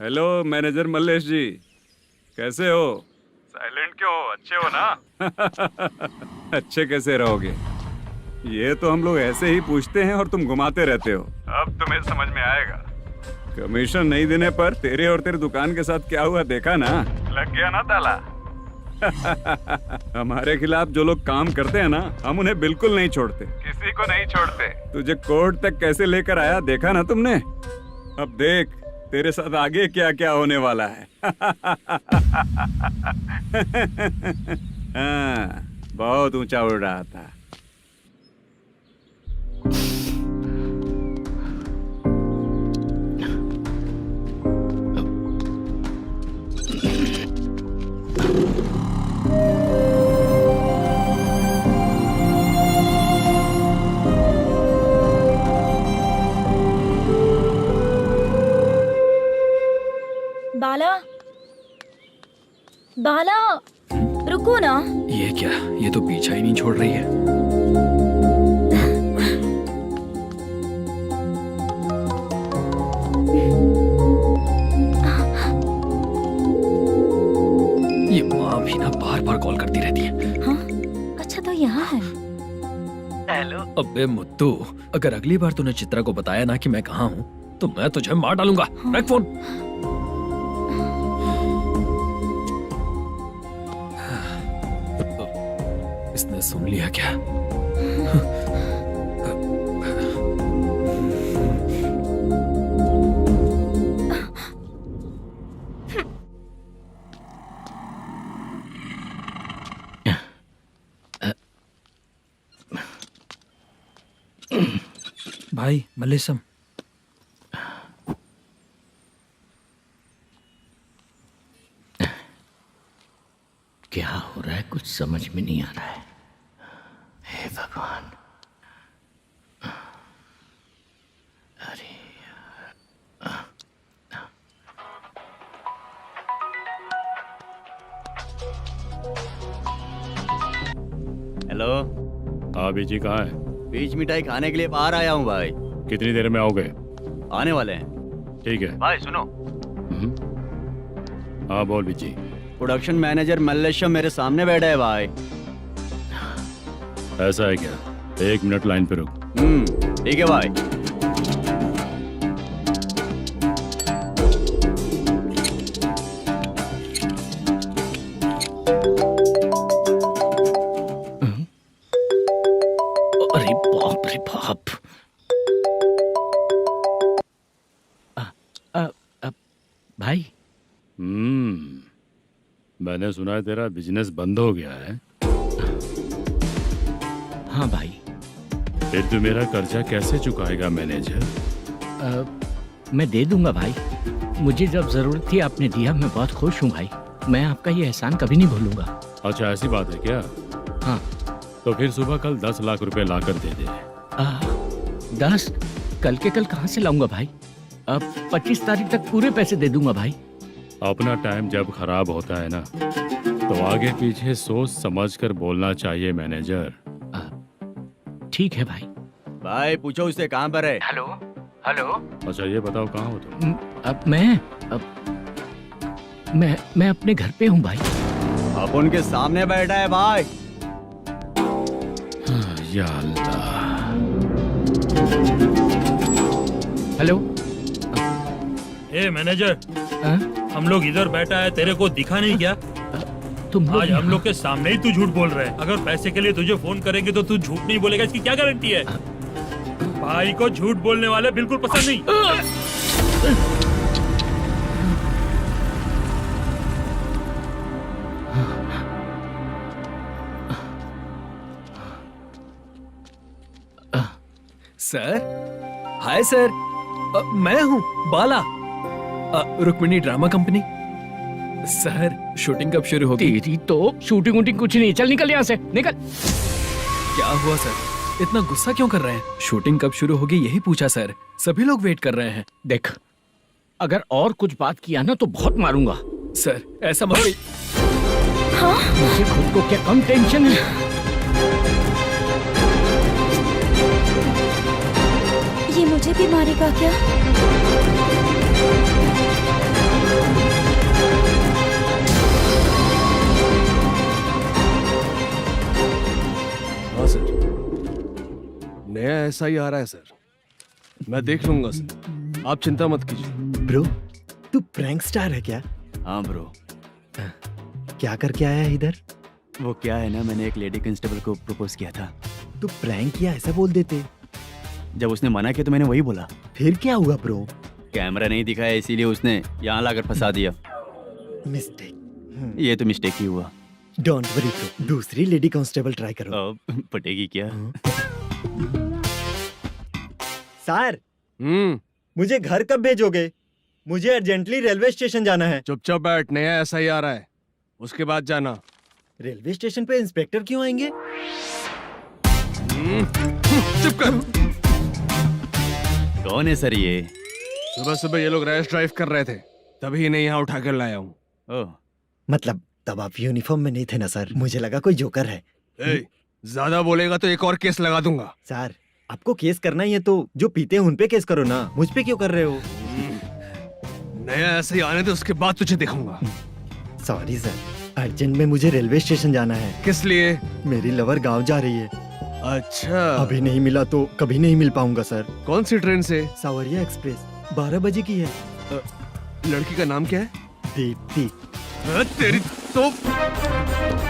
हेलो मैनेजर मल्लेश जी, कैसे हो? साइलेंट क्यों हो? अच्छे हो ना? अच्छे कैसे रहोगे? ये तो हम लोग ऐसे ही पूछते हैं और तुम घुमाते रहते हो। अब तुम्हें समझ में आएगा। कमीशन नहीं देने पर तेरे और तेरी दुकान के साथ क्या हुआ देखा ना? लग गया ना ताला। हमारे खिलाफ जो लोग काम करते हैं ना, हम उन्हें बिल्कुल नहीं छोड़ते, किसी को नहीं छोड़ते। तुझे कोर्ट तक कैसे लेकर आया देखा ना तुमने? अब देख तेरे साथ आगे क्या क्या होने वाला है। हाँ, बहुत ऊंचा उड़ रहा था। बाला, बाला, रुको ना। ये क्या? ये तो पीछा ही नहीं छोड़ रही है। ये माँ भी ना बार बार कॉल करती रहती है। हाँ? अच्छा तो यहाँ है। हेलो। अबे मुत्तू, अगर अगली बार तूने चित्रा को बताया ना कि मैं कहाँ हूँ, तो मैं तुझे मार डालूंगा। रख फोन। इसने सुन लिया क्या? भाई मल्लेशम, क्या हो रहा है? कुछ समझ में नहीं आ रहा है। हे भगवान। अरे हेलो। हाँ बीजी कहाँ है? बीच मिठाई खाने के लिए बाहर आया हूँ भाई। कितनी देर में आओगे? आने वाले हैं। ठीक है भाई सुनो। हाँ बोल बीजी। प्रोडक्शन मैनेजर मल्लेश्वरम मेरे सामने बैठा है भाई। ऐसा है क्या? 1 मिनट लाइन पे रुक। ठीक है भाई। अरे बाप रे बाप। भाई मैंने सुना है तेरा बिजनेस बंद हो गया है। हाँ भाई। फिर तू मेरा कर्जा कैसे चुकाएगा मैनेजर? मैं दे दूंगा भाई। मुझे जब जरूरत थी आपने दिया, मैं बहुत खुश हूँ भाई। मैं आपका ये एहसान कभी नहीं भूलूंगा। अच्छा ऐसी बात है क्या? हाँ। तो फिर सुबह कल 10 लाख रुपए लाकर दे दे। 10? कल के कल कहाँ से लाऊंगा भाई? अब 25 तारीख तक पूरे पैसे दे दूंगा भाई। अपना टाइम जब खराब होता है ना, तो आगे पीछे सोच समझ कर बोलना चाहिए मैनेजर। ठीक है भाई। भाई पूछो उससे कहाँ पर है। Hello hello. अच्छा ये बताओ कहाँ हो तुम? अब मैं अपने घर पे हूँ भाई। अब उनके सामने बैठा है भाई। या अल्लाह। हेलो। ए मैनेजर, हम लोग इधर बैठा है, तेरे को दिखा नहीं क्या? तुम आज हम लोग के सामने ही तू झूठ बोल रहा है। अगर पैसे के लिए तुझे फोन करेंगे तो तू झूठ नहीं बोलेगा, इसकी क्या गारंटी है? भाई को झूठ बोलने वाले बिल्कुल पसंद नहीं। सर, हाय सर, मैं हूँ Bala, Rukmini drama company. Sir shooting कब शुरू होगी? तेरी तो शूटिंग वूटिंग कुछ नहीं। चल निकल यहाँ से, निकल। क्या हुआ सर, इतना गुस्सा क्यों कर रहे हैं? शूटिंग कब शुरू होगी यही पूछा सर, सभी लोग वेट कर रहे हैं। देख, अगर और कुछ बात किया ना तो बहुत मारूंगा। सर ऐसा मत। हाँ? मुझे खुद को क्या कम टेंशन है? ये मुझे भी मारेगा क्या? हाँ सर, नया ऐसा ही आ रहा है सर। मैं देख लूंगा सर, आप चिंता मत कीजिए। ब्रो, तू प्रैंक स्टार है क्या? हाँ ब्रो। क्या करके आया है इधर? वो क्या है ना, मैंने एक लेडी कांस्टेबल को प्रपोज किया था। तू प्रैंक किया ऐसा बोल देते। जब उसने मना किया तो मैंने वही बोला। फिर क्या हुआ ब्रो? कैमरा नहीं दिखाया इसीलिए उसने यहाँ लाकर फंसा दिया। मिस्टेक। ये तो मिस्टेक ही हुआ। डोंट वरी ब्रो, दूसरी लेडी कांस्टेबल ट्राई करो। पटेगी क्या? सर, मुझे घर कब भेजोगे? मुझे अर्जेंटली रेलवे स्टेशन जाना है। चुपचाप बैठ, नया ऐसा ही आ रहा है, उसके बाद जाना। रेलवे स्टेशन पे इंस्पेक्टर क्यों आएंगे? चुप कर। कौन है सर ये? सुबह सुबह ये लोग रैश ड्राइव कर रहे थे, तभी इन्हें यहाँ उठा कर लाया हूँ। मतलब तब आप यूनिफॉर्म में नहीं थे ना सर, मुझे लगा कोई जोकर है। ज्यादा बोलेगा तो एक और केस लगा दूंगा। सर, आपको केस करना ही है तो जो पीते हैं उन पे केस करो ना, मुझ पे क्यों कर रहे हो? नया ऐसे ही आने दे, उसके बाद तुझे दिखाऊंगा। सॉरी सर, अर्जेंट में मुझे रेलवे स्टेशन जाना है। किस लिए? मेरी लवर गांव जा रही है। अच्छा, अभी नहीं मिला तो कभी नहीं मिल पाऊंगा सर। कौन सी ट्रेन से? सावरिया एक्सप्रेस, 12 बजे की है। लड़की का नाम क्या है? दीप्ति। तेरी तो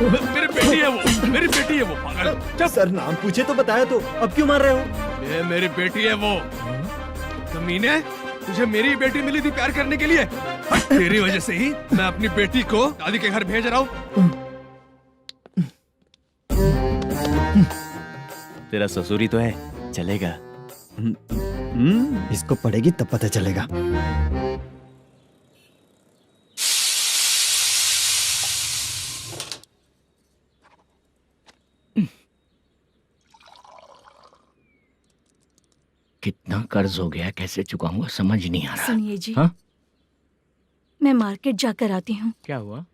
मेरी बेटी है वो, मेरी बेटी है वो, पागल। सर नाम पूछे तो बताया तो, अब क्यों मार रहे हो? ये मेरी बेटी है वो। कमीने, तुझे मेरी बेटी मिली थी प्यार करने के लिए, तेरी वजह से ही मैं अपनी बेटी को दादी के घर भेज रहा हूँ। तेरा ससुरी तो है, चलेगा। इसको पड़ेगी तब पता चलेगा। कितना कर्ज हो गया, कैसे चुकाऊंगा समझ नहीं आ रहा। सुनिए जी, हाँ? मैं मार्केट जाकर आती हूँ। क्या हुआ?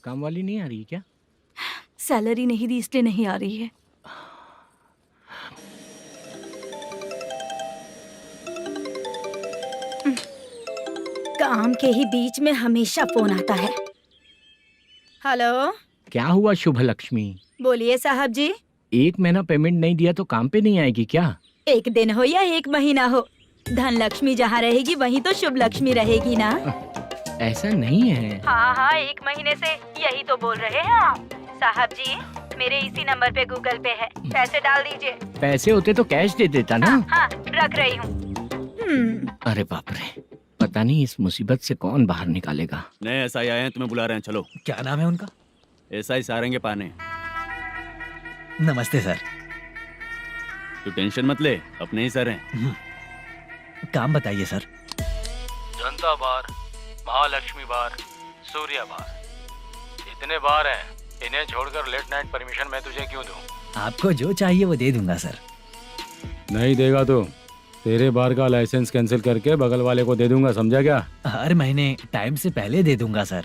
काम वाली नहीं आ रही क्या? सैलरी नहीं दी इसलिए नहीं आ रही है। काम के ही बीच में हमेशा फोन आता है। हेलो, क्या हुआ शुभ लक्ष्मी? बोलिए साहब जी। एक महीना पेमेंट नहीं दिया तो काम पे नहीं आएगी क्या? एक दिन हो या एक महीना हो, धन लक्ष्मी जहाँ रहेगी वहीं तो शुभ लक्ष्मी रहेगी ना। ऐसा नहीं है। हाँ हाँ, एक महीने से यही तो बोल रहे हैं आप। साहब जी, मेरे इसी नंबर पे गूगल पे है, पैसे डाल दीजिए। पैसे होते तो कैश दे देता ना। हाँ, रख रही हूँ। अरे बाप रे, पता नहीं इस मुसीबत से कौन बाहर निकालेगा। नए एसआई आए हैं, तुम्हें बुला रहे हैं, चलो। क्या नाम है उनका? एसआई सारंगे पाने। नमस्ते सर। तू टेंशन मत ले, अपने ही सर हैं। काम बताइए सर। जनता बार, महालक्ष्मी बार, सूर्या बार, इतने बार हैं। इन्हें छोड़कर लेट नाइट परमिशन मैं तुझे क्यों दूं? आपको जो चाहिए वो दे दूंगा सर। नहीं देगा तो तेरे बार का लाइसेंस कैंसिल करके बगल वाले को दे दूंगा, समझा क्या? हर महीने टाइम से पहले दे दूंगा सर।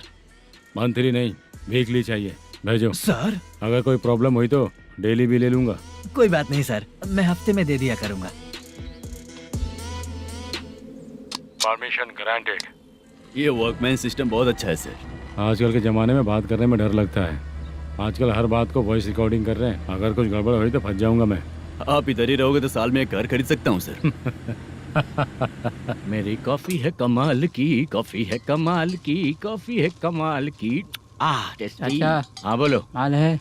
मंथली नहीं, वीकली चाहिए, भेजो। सर अगर कोई प्रॉब्लम हुई तो डेली भी ले लूंगा। कोई बात नहीं सर, मैं हफ्ते में दे दिया करूंगा। Permission granted. ये वर्कमैन सिस्टम बहुत अच्छा है सर। आजकल के ज़माने में बात करने में डर लगता है। आजकल हर बात को वॉइस रिकॉर्डिंग कर रहे हैं। अगर कुछ गड़बड़ हुई तो फंस जाऊंगा मैं। आप इधर ही रहोगे तो साल में एक घर खरीद सकता हूँ सर। मेरी कॉफी है कमाल की, कॉफी है कमाल की, कॉफी है कमाल की। टेस्टी। अच्छा। हाँ बोलो। माल है,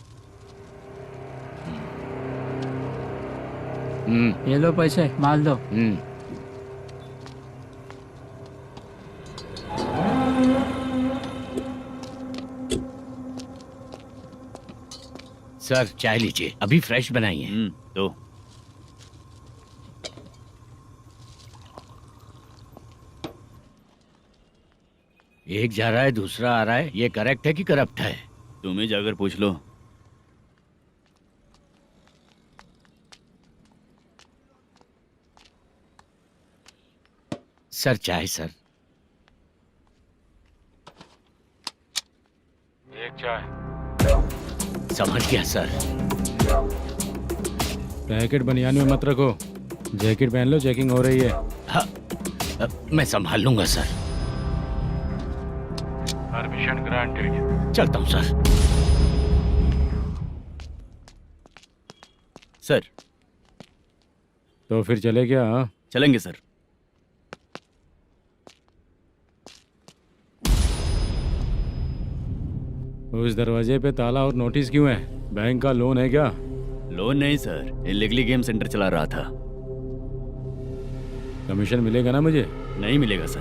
ये लो पैसे, माल दो। सर चाय लीजिए, अभी फ्रेश बनाई है। तो एक जा रहा है दूसरा आ रहा है, ये करेक्ट है कि करप्ट है? तुम ही जाकर पूछ लो। सर चाय सर। एक चाय। समझ गया सर। पैकेट बनियान में मत रखो, जैकेट पहन लो, चेकिंग हो रही है। हाँ, मैं संभाल लूंगा सर। Permission granted. चलता हूँ सर। सर तो फिर चले क्या? हाँ? चलेंगे सर। उस दरवाजे पे ताला और नोटिस क्यों है? बैंक का लोन है क्या? लोन नहीं सर, इलीगली गेम सेंटर चला रहा था। कमीशन मिलेगा ना मुझे? नहीं मिलेगा सर।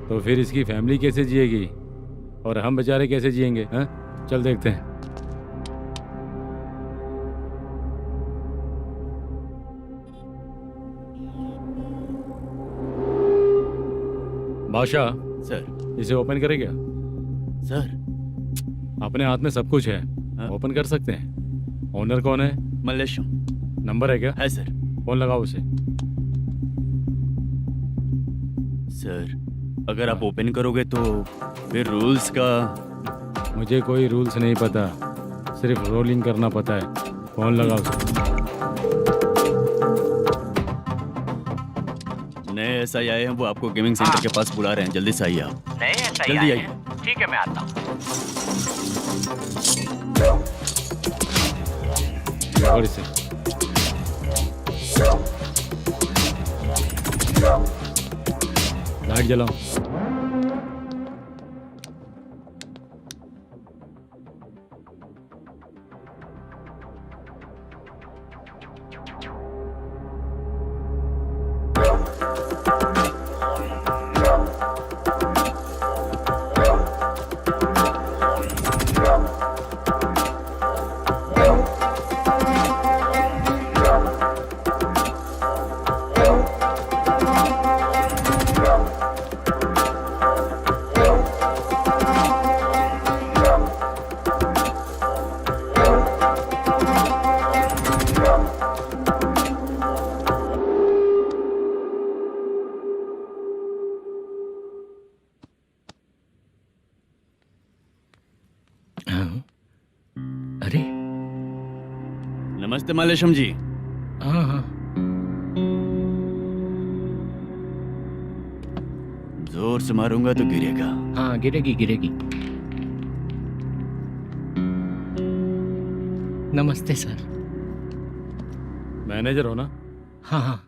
तो फिर इसकी फैमिली कैसे जिएगी और हम बेचारे कैसे जिएंगे? हाँ, चल देखते हैं। बादशाह सर। इसे ओपन करे क्या? सर अपने हाथ में सब कुछ है, ओपन कर सकते हैं। ओनर कौन है? मल्लेशम। नंबर है क्या? है सर। फोन लगाओ उसे। सर अगर आप ओपन करोगे तो फिर रूल्स का। मुझे कोई रूल्स नहीं पता, सिर्फ रोलिंग करना पता है। फोन लगाओ उसे। नए एसआई आए हैं, वो आपको गेमिंग सेंटर के पास बुला रहे हैं, जल्दी से आइए आप। नए एसआई जल्दी आए आइए। हैं। ठीक है मैं आता हूँ। और इसे लाइट जलाओ। अरे नमस्ते मल्लेशम जी। हाँ हाँ। जोर से मारूंगा तो गिरेगा। हाँ गिरेगी गिरेगी। नमस्ते सर। मैनेजर हो ना? हाँ हाँ।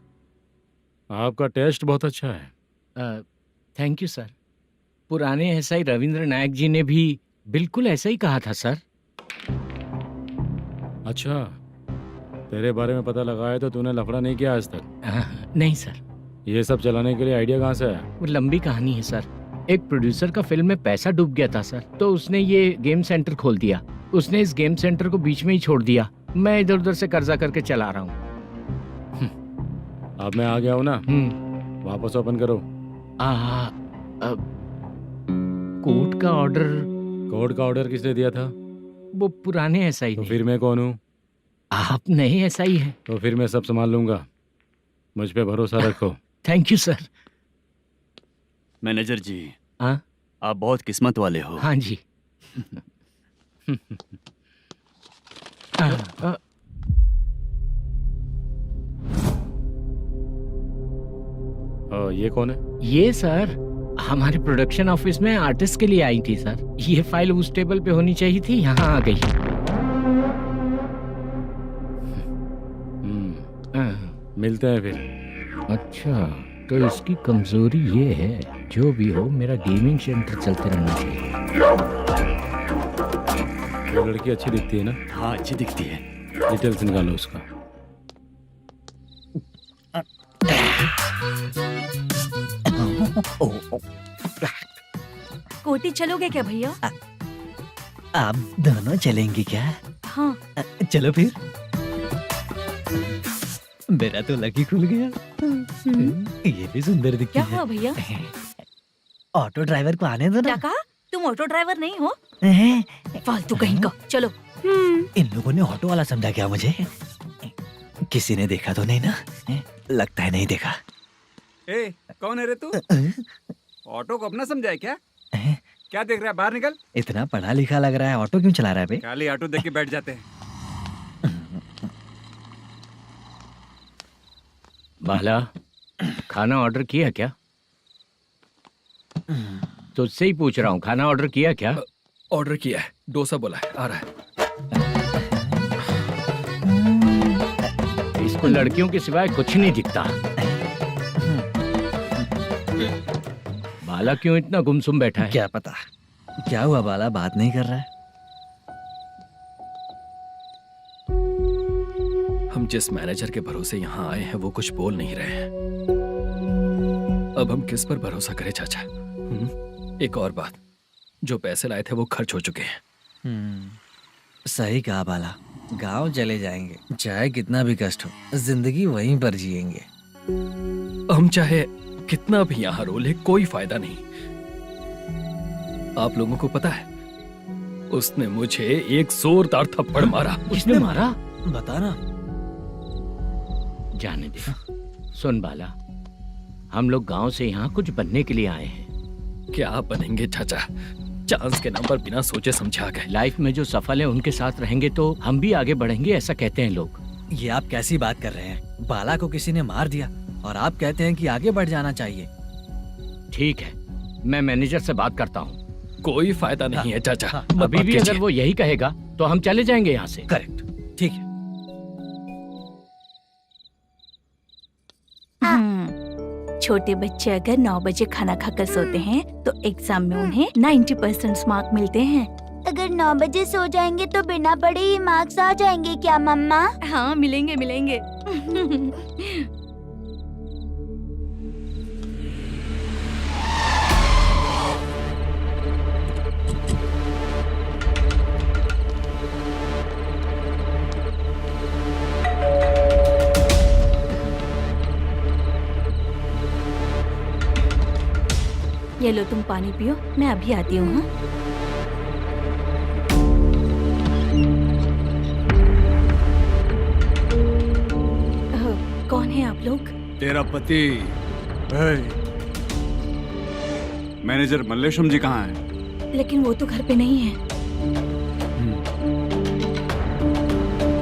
आपका टेस्ट बहुत अच्छा है। Thank you sir. पुराने एसआई रविंद्र नायक जी ने भी बिल्कुल ऐसा ही कहा था सर। अच्छा, तेरे बारे में पता लगा है तो तूने लफड़ा नहीं किया आज तक? नहीं सर। ये सब चलाने के लिए आइडिया कहाँ से आया? वो लंबी कहानी है सर। एक प्रोड्यूसर का फिल्म में पैसा डूब गया था सर, तो उसने ये गेम सेंटर खोल दिया। उसने इस गेम सेंटर को बीच में ही छोड़ दिया। मैं इधर उधर से कर्जा करके चला रहा हूँ। अब मैं आ गया हूँ ना, वापस ओपन करो। कोर्ट का ऑर्डर। कोर्ट का ऑर्डर किसने दिया था? वो पुराने एसआई तो ने। फिर मैं कौन हूँ? आप नए एसआई हैं। तो फिर मैं सब संभाल लूंगा, मुझ पे भरोसा रखो। Thank you sir. मैनेजर जी, हाँ? आप बहुत किस्मत वाले हो। हाँ जी। ये कौन है? ये सर हमारे प्रोडक्शन ऑफिस में आर्टिस्ट के लिए आई थी सर। ये फाइल उस टेबल पे होनी चाहिए थी, यहाँ आ गई। मिलते हैं फिर। अच्छा, तो इसकी कमजोरी ये है, जो भी हो मेरा गेमिंग सेंटर चलते रहना चाहिए। वो लड़की अच्छी दिखती है ना? हाँ, अच्छी दिखती है। डिटेल्स निकालो उसका। कोटी चलोगे क्या भैया? आप दोनों चलेंगे क्या? हाँ। चलो फिर। मेरा तो लकी खुल गया। ये भी सुंदर दिखती क्या है। हुआ भैया? ऑटो ड्राइवर को आने दो क्या ना। कहा? तुम ऑटो ड्राइवर नहीं हो? फालतू कहीं का। चलो। इन लोगों ने ऑटो वाला समझा क्या मुझे? किसी ने देखा तो नहीं ना? लगता है नहीं देखा। ए, कौन है रे तू? ऑटो को अपना समझा है क्या? क्या देख रहा है? बाहर निकल। इतना पढ़ा लिखा लग रहा है, ऑटो क्यों चला रहा है बे? खाली ऑटो देख के बैठ जाते हैं। बाला, खाना ऑर्डर किया क्या? तुझसे ही पूछ रहा हूँ, खाना ऑर्डर किया क्या? ऑर्डर किया है, डोसा बोला है, आ रहा है। इसको लड़कियों के सिवाय कुछ नहीं दिखता। बाला क्यों इतना गुमसुम बैठा है? क्या पता क्या हुआ, बाला बात नहीं कर रहा है। हम जिस मैनेजर के भरोसे यहाँ आए हैं वो कुछ बोल नहीं रहे हैं। अब हम किस पर भरोसा करें चाचा? एक और बात, जो पैसे लाए थे वो खर्च हो चुके हैं। सही कहा बाला, गांव चले जाएंगे, चाहे कितना भी कष्ट हो, जिंदगी वहीं पर जिएंगे। हम चाहे कितना भी यहाँ रो ले, कोई फायदा नहीं। आप लोगों को पता है, उसने मुझे एक जोरदार थप्पड़ मारा। उसने मारा? बता ना। जाने दे। सुन बाला, हम लोग गांव से यहाँ कुछ बनने के लिए आए हैं। क्या बनेंगे चाचा? चांस के नाम पर बिना सोचे समझे आ गए। लाइफ में जो सफल है उनके साथ रहेंगे तो हम भी आगे बढ़ेंगे, ऐसा कहते हैं लोग। ये आप कैसी बात कर रहे हैं? बाला को किसी ने मार दिया और आप कहते हैं कि आगे बढ़ जाना चाहिए। ठीक है, मैं मैनेजर से बात करता हूँ। कोई फायदा नहीं है चाचा। अभी भी अगर वो यही कहेगा तो हम चले जाएंगे यहाँ से। करेक्ट, ठीक है। छोटे बच्चे अगर 9 बजे खाना खाकर सोते हैं तो एग्जाम में उन्हें 90% मार्क मिलते हैं। अगर 9 बजे सो जाएंगे तो बिना पढ़े ही मार्क्स आ जाएंगे क्या मम्मा? हाँ, मिलेंगे मिलेंगे। ये लो, तुम पानी पियो, मैं अभी आती हूँ। हाँ? कौन है आप लोग? तेरा पति। मैनेजर मल्लेशम जी कहाँ हैं? लेकिन वो तो घर पे नहीं है।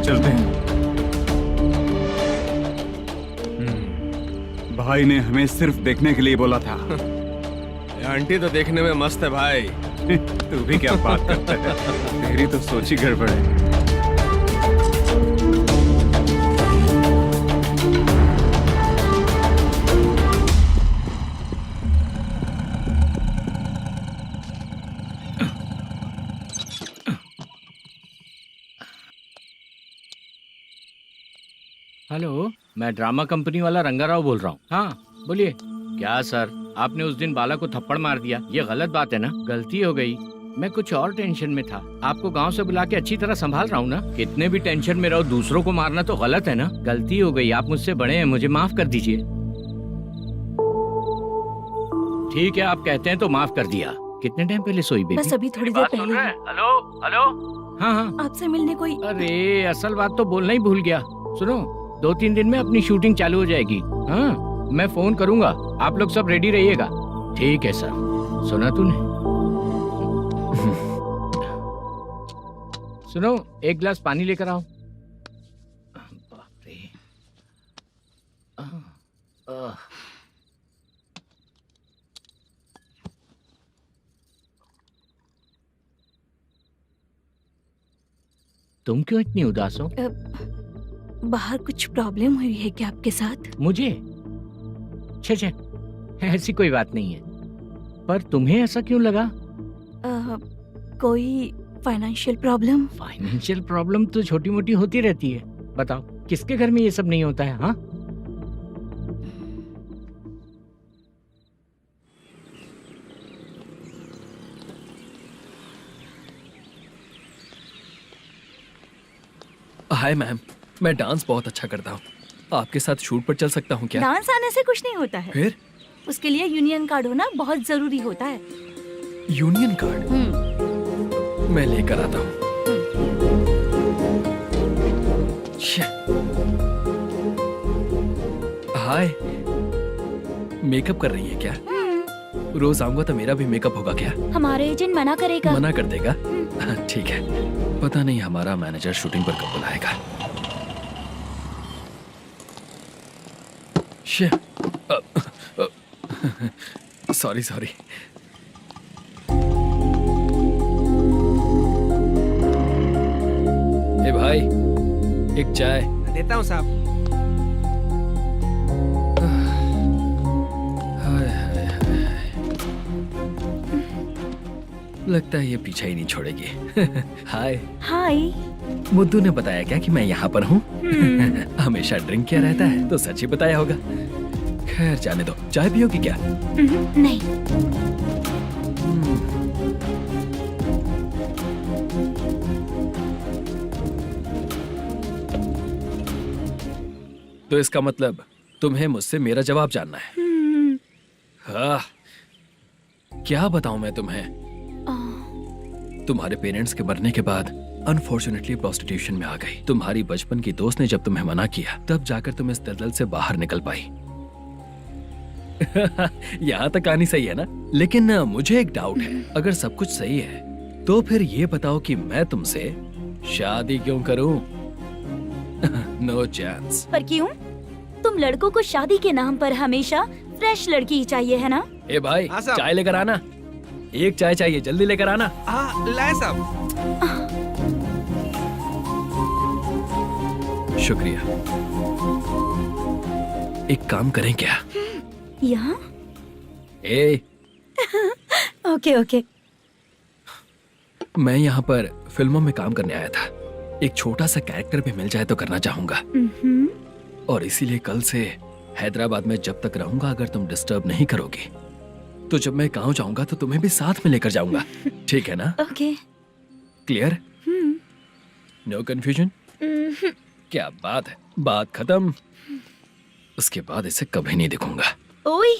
चलते हैं। भाई ने हमें सिर्फ देखने के लिए बोला था। आंटी तो देखने में मस्त है भाई। तू भी क्या बात करता है? तेरी तो सोच ही गड़बड़ है। हेलो, मैं ड्रामा कंपनी वाला रंगाराव बोल रहा हूँ। हाँ बोलिए। क्या सर, आपने उस दिन बाला को थप्पड़ मार दिया, ये गलत बात है ना? गलती हो गई, मैं कुछ और टेंशन में था। आपको गांव से बुला के अच्छी तरह संभाल रहा हूँ ना। कितने भी टेंशन में रहो, दूसरों को मारना तो गलत है ना। गलती हो गई, आप मुझसे बड़े हैं, मुझे माफ कर दीजिए। ठीक है, आप कहते हैं तो माफ कर दिया। कितने टाइम पहले सोई बेबी? बस अभी थोड़ी देर पहले। Hello hello. हाँ हाँ, आपसे मिलने कोई। अरे असल बात तो बोलना ही भूल गया। सुनो, 2-3 दिन में अपनी शूटिंग चालू हो जाएगी। हाँ, मैं फोन करूंगा, आप लोग सब रेडी रहिएगा। ठीक है सर। सुना तूने? सुनो, एक गिलास पानी लेकर आओ। बाप रे। तुम क्यों इतनी उदास हो? बाहर कुछ प्रॉब्लम हुई है क्या आपके साथ? मुझे? छे, ऐसी कोई बात नहीं है। पर तुम्हें ऐसा क्यों लगा? कोई फाइनेंशियल प्रॉब्लम? फाइनेंशियल प्रॉब्लम तो छोटी मोटी होती रहती है। बताओ, किसके घर में ये सब नहीं होता है? हाँ, हाय मैम, मैं डांस बहुत अच्छा करता हूँ। आपके साथ शूट पर चल सकता हूँ क्या? डांस आने से कुछ नहीं होता है। फिर? उसके लिए यूनियन कार्ड होना बहुत जरूरी होता है। Union card? मैं लेकर आता हूँ। हाय, मेकअप कर रही है क्या? रोज आऊंगा तो मेरा भी मेकअप होगा क्या? हमारे एजेंट मना करेगा। मना कर देगा? ठीक है, पता नहीं हमारा मैनेजर शूटिंग पर कब बुलाएगा। सॉरी। ए भाई, एक चाय। देता हूँ साहब। लगता है ये पीछा ही नहीं छोड़ेगी। हाय। हाय। मुद्दू ने बताया क्या कि मैं यहाँ पर हूँ? हमेशा ड्रिंक किया रहता है तो सच ही बताया होगा। खैर जाने दो, चाय पियोगी क्या? नहीं। तो इसका मतलब तुम्हें मुझसे मेरा जवाब जानना है? हाँ, क्या बताऊं मैं तुम्हें? तुम्हारे पेरेंट्स के मरने के बाद अनफॉर्चुनेटली प्रोस्टिट्यूशन में आ गई। तुम्हारी बचपन की दोस्त ने जब तुम्हें मना किया, तब जाकर तुम इस दलदल से बाहर निकल पाई। यहाँ तक कहानी सही है ना? लेकिन मुझे एक डाउट है। अगर सब कुछ सही है तो फिर ये बताओ कि मैं तुमसे शादी क्यों करूं? No chance. पर क्यों? तुम लड़कों को शादी के नाम पर हमेशा फ्रेश लड़की ही चाहिए, है ना? ए भाई, चाय लेकर आना। एक चाय चाहिए, जल्दी लेकर आना। हाँ, लाए साहब। शुक्रिया। एक काम करें क्या? यहाँ? ए, ओके। मैं यहाँ पर फिल्मों में काम करने आया था। एक छोटा सा कैरेक्टर भी मिल जाए तो करना चाहूंगा। और इसीलिए कल से हैदराबाद में जब तक रहूंगा, अगर तुम डिस्टर्ब नहीं करोगी तो जब मैं गांव जाऊंगा तो तुम्हें भी साथ में लेकर जाऊंगा। ठीक है ना? ओके। क्लियर? No confusion? क्या बात है, बात खत्म। उसके बाद इसे कभी नहीं दिखूंगा। ओए,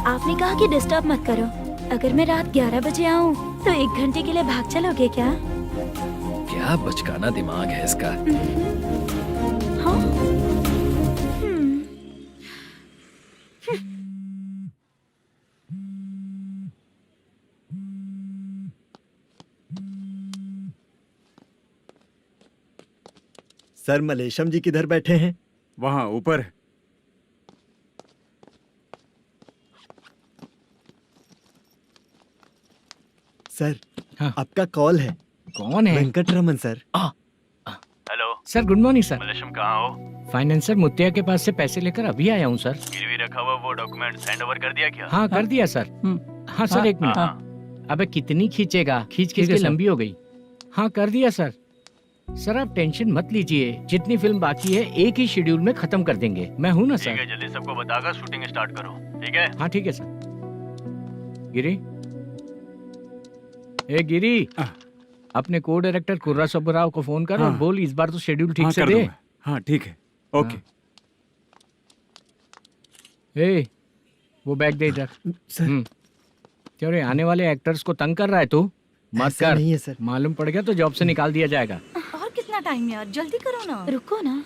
आपने कहा कि डिस्टर्ब मत करो। अगर मैं रात 11 बजे आऊँ तो 1 घंटे के लिए भाग चलोगे क्या? क्या बचकाना दिमाग है इसका। हाँ? सर, मलेशम जी किधर बैठे हैं? वहाँ ऊपर। सर, हाँ। आपका कॉल है। कौन है? Venkataraman sir. Hello sir, good morning sir. Malesham, कहाँ हो? फाइनेंसर मुत्तिया के पास से पैसे लेकर अभी आया हूँ सर। गिरवी रखा हुआ वो डॉक्यूमेंट हैंड ओवर कर दिया क्या? हाँ, कर दिया सर। हाँ सर, 1 मिनट। अबे कितनी खींचेगा? खींच के लंबी हो गई। हाँ, कर दिया सर। सर आप टेंशन मत लीजिए, जितनी फिल्म बाकी है एक ही शेड्यूल में खत्म कर देंगे। मैं हूँ ना सर। ठीक है, जल्दी सबको बताकर शूटिंग स्टार्ट करो, ठीक है? हाँ ठीक है सर। गिरी, ए गिरी, अपने को डायरेक्टर कुर्रा सुब्बराव को फोन कर और बोल इस बार तो शेड्यूल ठीक से दे। हाँ ठीक है, ओके। ए, वो बैग दे इधर। क्यों रे, आने वाले एक्टर्स को तंग कर रहा है तू? मत कर। नहीं है सर। मालूम पड़ गया तो जॉब से निकाल दिया जाएगा। और कितना टाइम यार, जल्दी करो ना। रुको ना।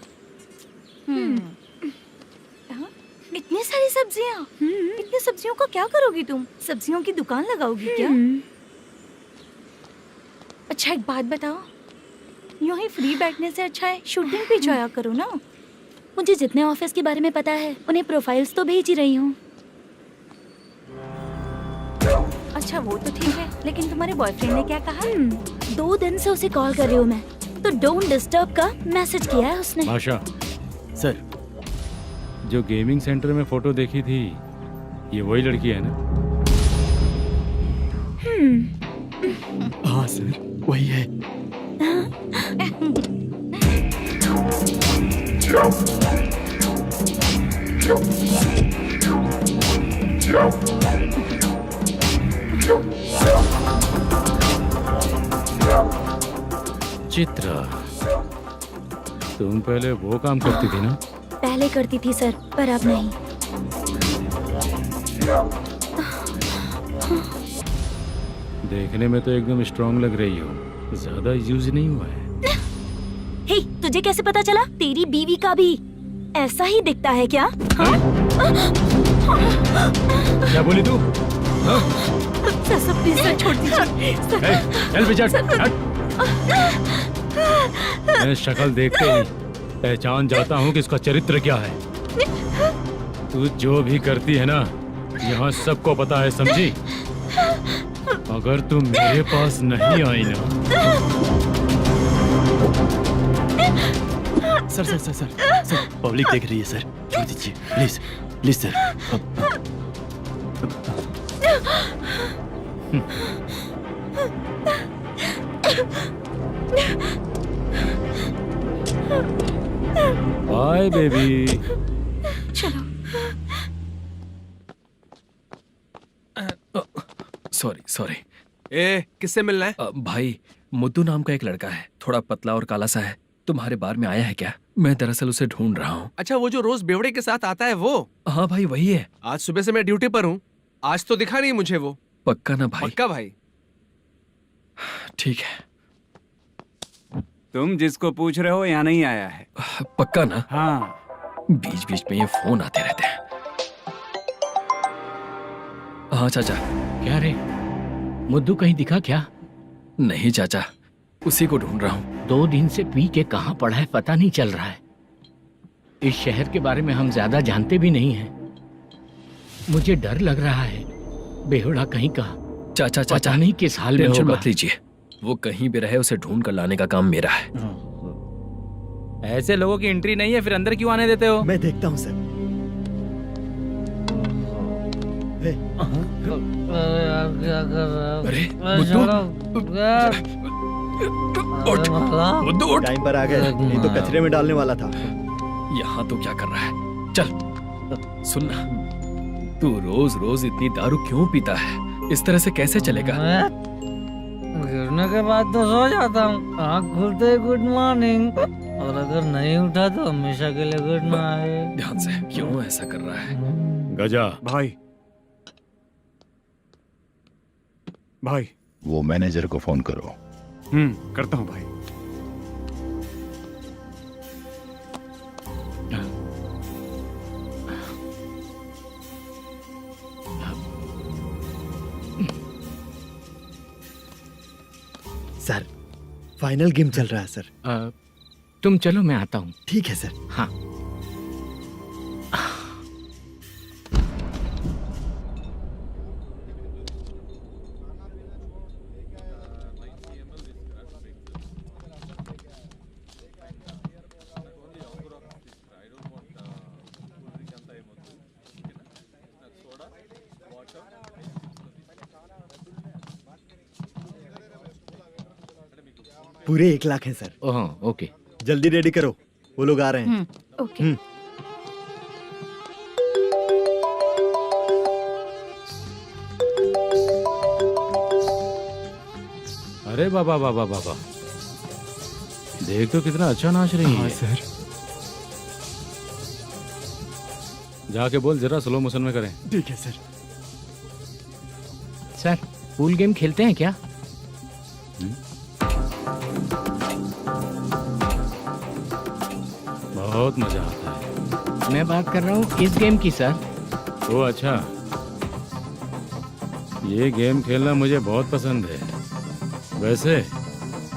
हाँ? इतनी सारी सब्जियाँ, इतनी सब्जियों का क्या करोगी तुम? सब्जियों की दुकान लगाओगी क्या? अच्छा एक बात बताओ, यूं ही फ्री बैठने से अच्छा है शूटिंग पे जाया करो ना। मुझे जितने ऑफिस के बारे में पता है उन्हें प्रोफाइल्स तो भेज ही रही हूँ। अच्छा वो तो ठीक है, लेकिन तुम्हारे बॉयफ्रेंड ने क्या कहा? 2 दिन से उसे कॉल कर रही हूँ मैं, तो डोंट डिस्टर्ब का मैसेज किया है उसने। भाषा सर, जो गेमिंग सेंटर में फोटो देखी थी, ये वही लड़की है ना? हाँ सर, वही है। चित्रा, तुम पहले वो काम करती थी ना? पहले करती थी सर, पर अब नहीं। देखने में तो एकदम स्ट्रांग लग रही हो, ज्यादा यूज नहीं हुआ है। हे, तुझे कैसे पता चला? तेरी बीवी का भी ऐसा ही दिखता है क्या? क्या बोली तू? सर प्लीज सर, छोड़ दीजिए। चल बेटा, मैं शक्ल देखते ही पहचान जाता हूँ कि इसका चरित्र क्या है। तू जो भी करती है ना, यहाँ सबको पता है, समझी? अगर तू मेरे पास नहीं आई ना। सर, पब्लिक देख रही है सर, छोड़ दीजिए please, please sir. Bye baby. चलो। सॉरी। ए, किससे मिलना है? भाई, मुद्दू नाम का एक लड़का है, थोड़ा पतला और काला सा है। तुम्हारे बार में आया है क्या? मैं दरअसल उसे ढूंढ रहा हूँ। अच्छा, वो जो रोज बेवड़े के साथ आता है वो? हाँ भाई, वही है। आज सुबह से मैं ड्यूटी पर हूँ, आज तो दिखा नहीं मुझे वो। पक्का ना भाई? पक्का भाई। ठीक है। तुम जिसको पूछ रहे हो यहाँ नहीं आया है? पक्का ना? हाँ। बीच बीच में ये फोन आते रहते हैं। हाँ चाचा। क्या रे, मुद्दू कहीं दिखा क्या? नहीं चाचा, उसी को ढूंढ रहा हूँ। 2 दिन से पी के कहाँ पड़ा है पता नहीं चल रहा है। इस शहर के बारे में हम ज्यादा जानते भी नहीं हैं। मुझे डर लग रहा है, बेहुड़ा कहीं का। चाचा पता नहीं किस हाल में टेंशन होगा। मत लीजिए, वो कहीं भी रहे उसे ढूंढ कर लाने का काम मेरा है। ऐसे लोगों की एंट्री नहीं है, फिर अंदर क्यों आने देते हो? मैं देखता हूँ सर। अरे मुद्दू उठ। टाइम पर आ गए, नहीं तो कचरे में डालने वाला था। यहाँ तो क्या कर रहा है? चल सुनना, तू रोज रोज इतनी दारू क्यों पीता है? इस तरह से कैसे चलेगा? गिरने के बाद तो सो जाता हूँ, आँख खुलते ही गुड मॉर्निंग, और अगर नहीं उठा तो हमेशा के लिए गुड नाइट। ध्यान से, क्यों ऐसा कर रहा है? गजा भाई, वो मैनेजर को फोन करो। करता हूँ भाई। सर, फाइनल गेम चल रहा है सर। तुम चलो, मैं आता हूँ। ठीक है सर। हाँ। पूरे 1 लाख है सर। Oh okay. जल्दी रेडी करो, वो लोग आ रहे हैं। ओके। अरे बाबा बाबा बाबा, देख तो कितना अच्छा नाच रही है। सर। जाके बोल जरा स्लो मोशन में करें। ठीक है सर। सर पूल गेम खेलते हैं क्या? बहुत मजा आता है। मैं बात कर रहा हूँ इस गेम की सर। ओ अच्छा, ये गेम खेलना मुझे बहुत पसंद है। वैसे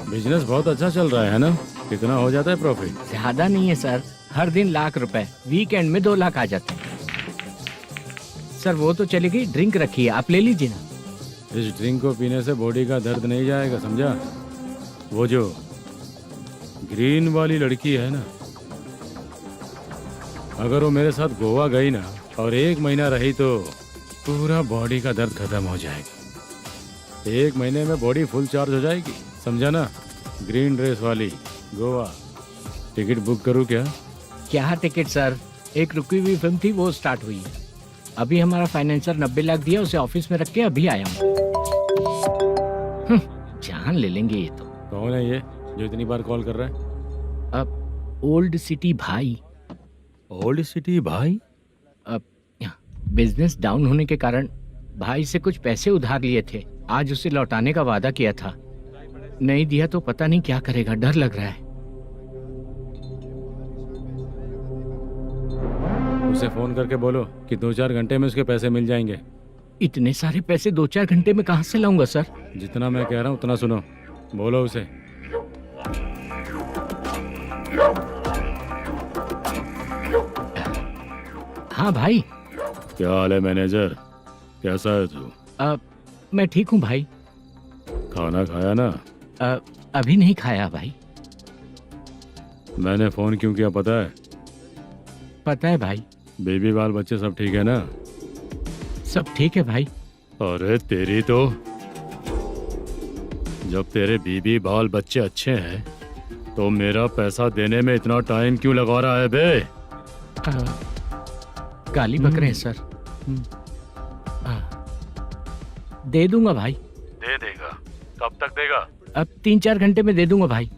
बिजनेस बहुत अच्छा चल रहा है ना? कितना हो जाता है प्रॉफिट? ज्यादा नहीं है सर, हर दिन लाख रुपए, वीकेंड में 2 लाख आ जाते हैं। सर वो तो चलेगी, ड्रिंक रखी है, आप ले लीजिए ना। इस ड्रिंक को पीने से बॉडी का दर्द नहीं जाएगा, समझा? वो जो ग्रीन वाली लड़की है ना, अगर वो मेरे साथ गोवा गई ना और 1 महीना रही तो पूरा बॉडी का दर्द खत्म हो जाएगा। 1 महीने में बॉडी फुल चार्ज हो जाएगी, समझा ना? ग्रीन ड्रेस वाली गोवा। टिकट बुक करूँ क्या? क्या टिकट सर, एक रुकी हुई फिल्म थी वो स्टार्ट हुई है। अभी हमारा फाइनेंसर 90 लाख दिया, उसे ऑफिस में रख के अभी आया हूँ। जान ले लेंगे ये तो। कौन है ये जो इतनी बार कॉल कर रहा है? अब ओल्ड सिटी भाई। ओल्ड सिटी भाई? अब बिजनेस डाउन होने के कारण भाई से कुछ पैसे उधार लिए थे, आज उसे लौटाने का वादा किया था। नहीं दिया तो पता नहीं क्या करेगा, डर लग रहा है। उसे फोन करके बोलो कि 2-4 घंटे में उसके पैसे मिल जाएंगे। इतने सारे पैसे 2-4 घंटे में कहाँ से लाऊंगा सर? जितना मैं कह रहा हूँ उतना सुनो, बोलो उसे। हाँ भाई। क्या हाल है मैनेजर, कैसा है तू? मैं ठीक हूँ भाई। खाना खाया ना? अभी नहीं खाया भाई। मैंने फोन क्यों किया पता है? पता है भाई। बेबी बाल बच्चे सब ठीक है ना? सब ठीक है भाई। अरे तेरी तो, जब तेरे बीबी बाल बच्चे अच्छे हैं तो मेरा पैसा देने में इतना टाइम क्यों लगा रहा है बे? गाली बक रहे हैं सर। दे दूंगा भाई। दे देगा? कब तक देगा? अब 3-4 घंटे में दे दूंगा भाई।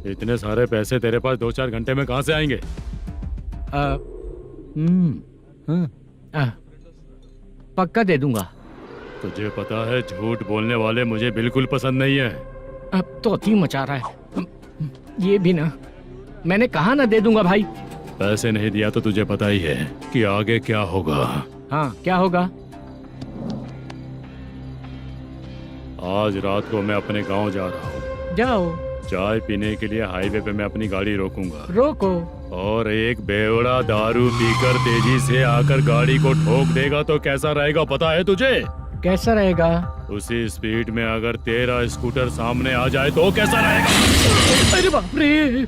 इतने सारे पैसे तेरे पास 2-4 घंटे में कहाँ से आएंगे? पक्का दे दूंगा। तुझे पता है झूठ बोलने वाले मुझे बिल्कुल पसंद नहीं है। अब तोती मचा रहा है ये भी ना। मैंने कहा ना दे दूंगा भाई। पैसे नहीं दिया तो तुझे पता ही है कि आगे क्या होगा। हाँ क्या होगा? आज रात को मैं अपने गांव जा रहा हूँ। जाओ। चाय पीने के लिए हाईवे पे मैं अपनी गाड़ी रोकूंगा। रोको। और एक बेवड़ा दारू पीकर तेजी से आकर गाड़ी को ठोक देगा तो कैसा रहेगा पता है तुझे? कैसा रहेगा? उसी स्पीड में अगर तेरा स्कूटर सामने आ जाए तो कैसा रहेगा? अरे बाप रे।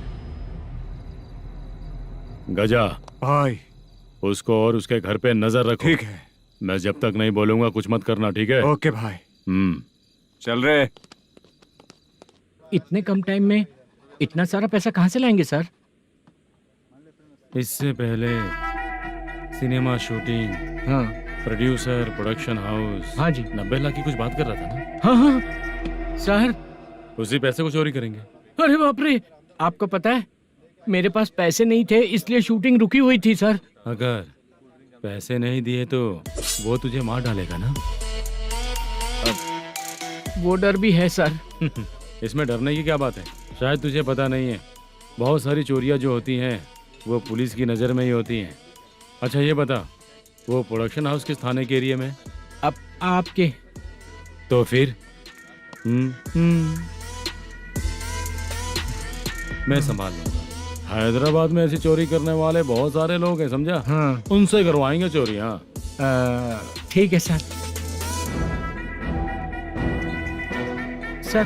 गजा भाई, उसको और उसके घर पे नजर रखो। ठीक है। मैं जब तक नहीं बोलूंगा कुछ मत करना, ठीक है? ओके भाई। चल रहे। इतने कम टाइम में इतना सारा पैसा कहाँ से लाएंगे सर? इससे पहले सिनेमा शूटिंग, हाँ, प्रोड्यूसर, प्रोडक्शन हाउस। हाँ जी। 90 लाख की कुछ बात कर रहा था ना? हाँ हाँ सर। उसी पैसे को चोरी करेंगे। अरे बाप रे, आपको पता है मेरे पास पैसे नहीं थे इसलिए शूटिंग रुकी हुई थी सर। अगर पैसे नहीं दिए तो वो तुझे मार डालेगा ना? वो डर भी है सर। इसमें डरने की क्या बात है? शायद तुझे पता नहीं है, बहुत सारी चोरियां जो होती हैं वो पुलिस की नज़र में ही होती हैं। अच्छा ये बता, वो प्रोडक्शन हाउस किस थाने के एरिया में? अब आपके। तो फिर मैं संभाल लूंगा। हैदराबाद में ऐसी चोरी करने वाले बहुत सारे लोग हैं, समझा? हाँ। उनसे करवाएंगे चोरी। हाँ ठीक है सर। सर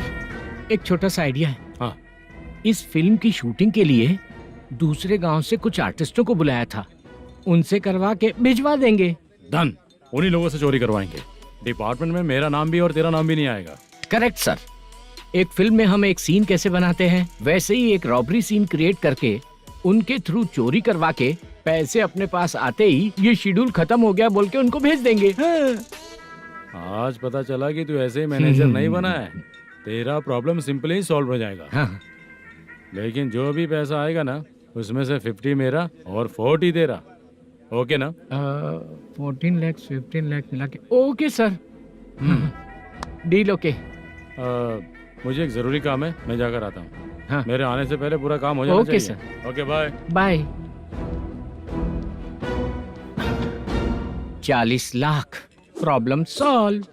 एक छोटा सा आइडिया है। हाँ। इस फिल्म की शूटिंग के लिए दूसरे गांव से कुछ आर्टिस्टों को बुलाया था, उनसे करवा के भिजवा देंगे। डन। उन्हीं लोगों से चोरी करवाएंगे। डिपार्टमेंट में मेरा नाम भी और तेरा नाम भी नहीं आएगा। Correct sir. एक फिल्म में हम एक सीन कैसे बनाते हैं, वैसे ही एक रॉबरी सीन क्रिएट करके उनके थ्रू चोरी करवा के पैसे अपने पास आते ही ये शेड्यूल खत्म हो गया बोल के उनको भेज देंगे। आज पता चला कि तू ऐसे ही मैनेजर नहीं बना है। तेरा प्रॉब्लम सिंपली ही सॉल्व हो जाएगा। हाँ। लेकिन जो भी पैसा आएगा ना, उसमें से 50 मेरा और 40 तेरा। ओके ना? 14 लाख 15 लाख मिला के ओके सर। Deal okay. मुझे एक जरूरी काम है, मैं जाकर आता हूँ। हाँ। मेरे आने से पहले पूरा काम हो जाना ओके चाहिए। Sir. Okay bye bye. 40 lakh problem solve.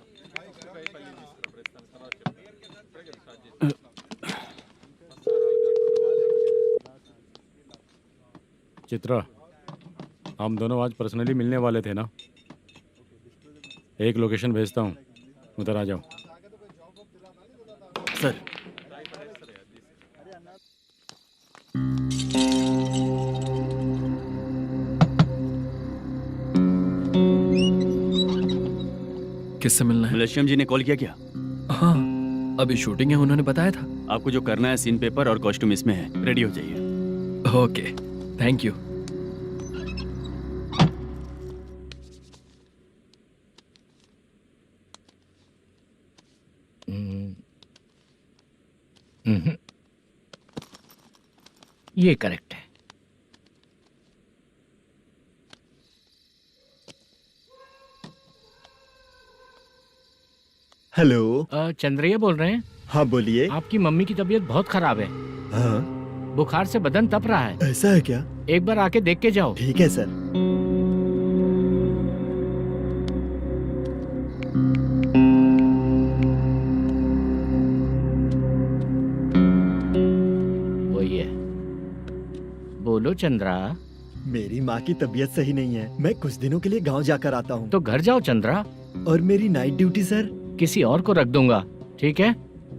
Chitra, हम दोनों आज पर्सनली मिलने वाले थे ना? एक लोकेशन भेजता हूँ, उधर आ जाओ। सर किससे मिलना है? मलेशियम जी ने कॉल किया क्या? हाँ, अभी शूटिंग है, उन्होंने बताया था। आपको जो करना है, सीन पेपर और कॉस्ट्यूम इसमें है, रेडी हो जाइए। Okay, thank you. ये करेक्ट है। हेलो। चंद्रैया बोल रहे हैं? हाँ बोलिए। आपकी मम्मी की तबीयत बहुत खराब है। हाँ। बुखार से बदन तप रहा है। ऐसा है क्या? एक बार आके देख के जाओ। ठीक है सर। वही है। बोलो चंद्रा। मेरी माँ की तबीयत सही नहीं है, मैं कुछ दिनों के लिए गांव जाकर आता हूँ। तो घर जाओ चंद्रा। और मेरी नाइट ड्यूटी सर? किसी और को रख दूंगा, ठीक है?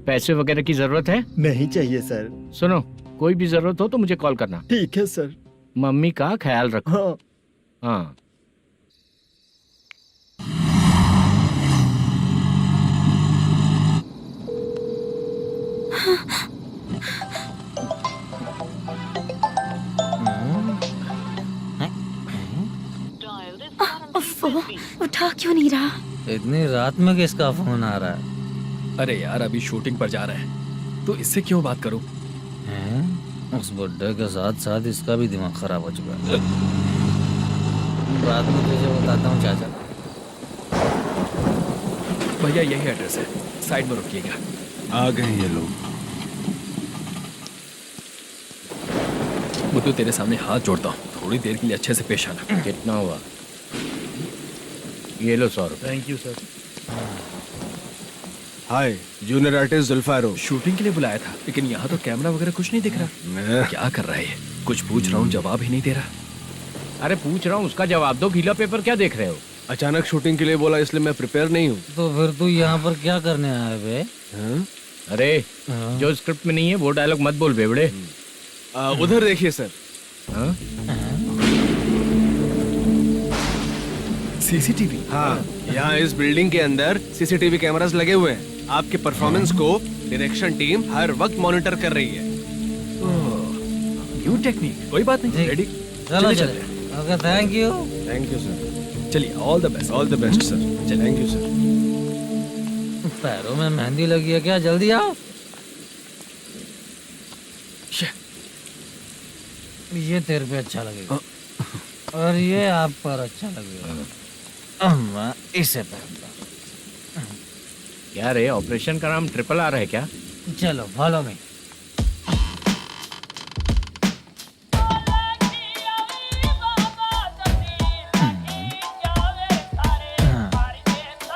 पैसे वगैरह की जरूरत है? नहीं चाहिए सर। सुनो, कोई भी जरूरत हो तो मुझे कॉल करना। ठीक है सर। मम्मी का ख्याल रखो। हाँ। हाँ। उठा क्यों नहीं रहा? इतनी रात में किसका फोन आ रहा है? अरे यार, अभी शूटिंग पर जा रहे हैं, तो इससे क्यों बात करूं? उस बुड्ढे के साथ साथ इसका भी दिमाग खराब हो चुका है। रात में तुझे बताता हूँ चाचा। भैया यही एड्रेस है, साइड में रुकिएगा। आ गए ये लोग। बुद्धू, तेरे सामने हाथ जोड़ता हूँ, थोड़ी देर के लिए अच्छे से पेश आना। कितना हुआ? ये लो 100 रुपए। Thank you sir. Hi, junior artist जुल्फारो। शूटिंग के लिए बुलाया था, लेकिन यहाँ तो कैमरा वगैरह कुछ नहीं दिख रहा। क्या कर रहा है ये? कुछ पूछ रहा हूँ, जवाब ही नहीं दे रहा। अरे पूछ रहा हूँ, उसका जवाब दो। गीला पेपर क्या देख रहे हो? अचानक शूटिंग के लिए बोला, इसलिए मैं प्रिपेयर नहीं हूँ। तो फिर तू यहाँ पर क्या करने आया बे? अरे जो स्क्रिप्ट में नहीं है वो डायलॉग मत बोल बेवड़े। उधर देखिए सर। सीसीटीवी? हाँ, यहाँ इस बिल्डिंग के अंदर सीसीटीवी कैमरास लगे हुए हैं। आपके परफॉर्मेंस को डायरेक्शन टीम हर वक्त मॉनिटर कर रही है। न्यू टेक्निक, कोई बात नहीं। रेडी? चलो चले। Okay, thank you. Thank you sir. चलिए, all the best. All the best sir. Thank you sir. पैरों में मेहंदी लगी है क्या? जल्दी आओ। ये तेरे पे अच्छा लगेगा और ये आप पर अच्छा लगेगा। मैं इसे पहनता। क्या रे, ऑपरेशन का नाम ट्रिपल आर है क्या? चलो फॉलो मी।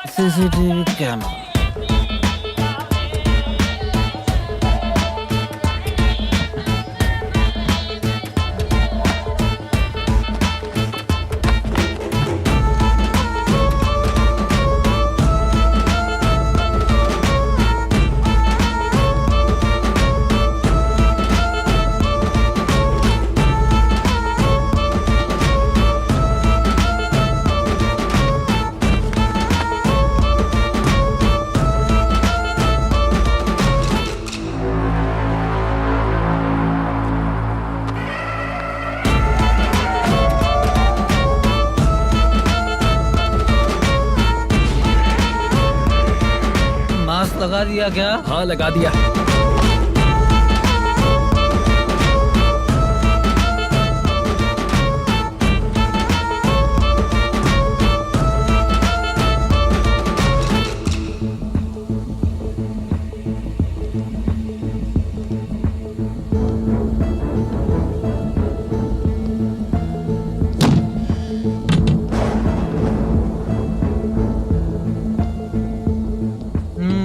CCTV camera. लगा दिया क्या? हाँ लगा दिया।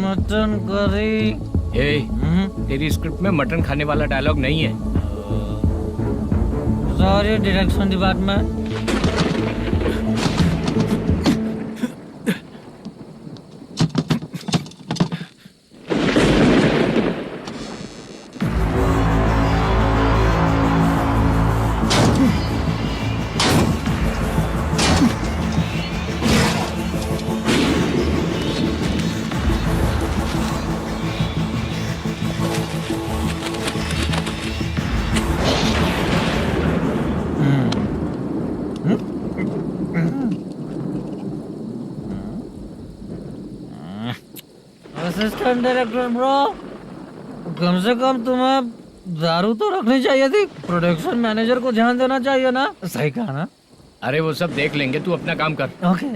Mutton curry. तेरी स्क्रिप्ट में मटन खाने वाला डायलॉग नहीं है। Sorry direction department. Assistant director bro, कम से कम तुम्हें दारू तो रखनी चाहिए थी। प्रोडक्शन मैनेजर को ध्यान देना चाहिए ना। सही कहा ना? अरे वो सब देख लेंगे, तू अपना काम कर। ओके।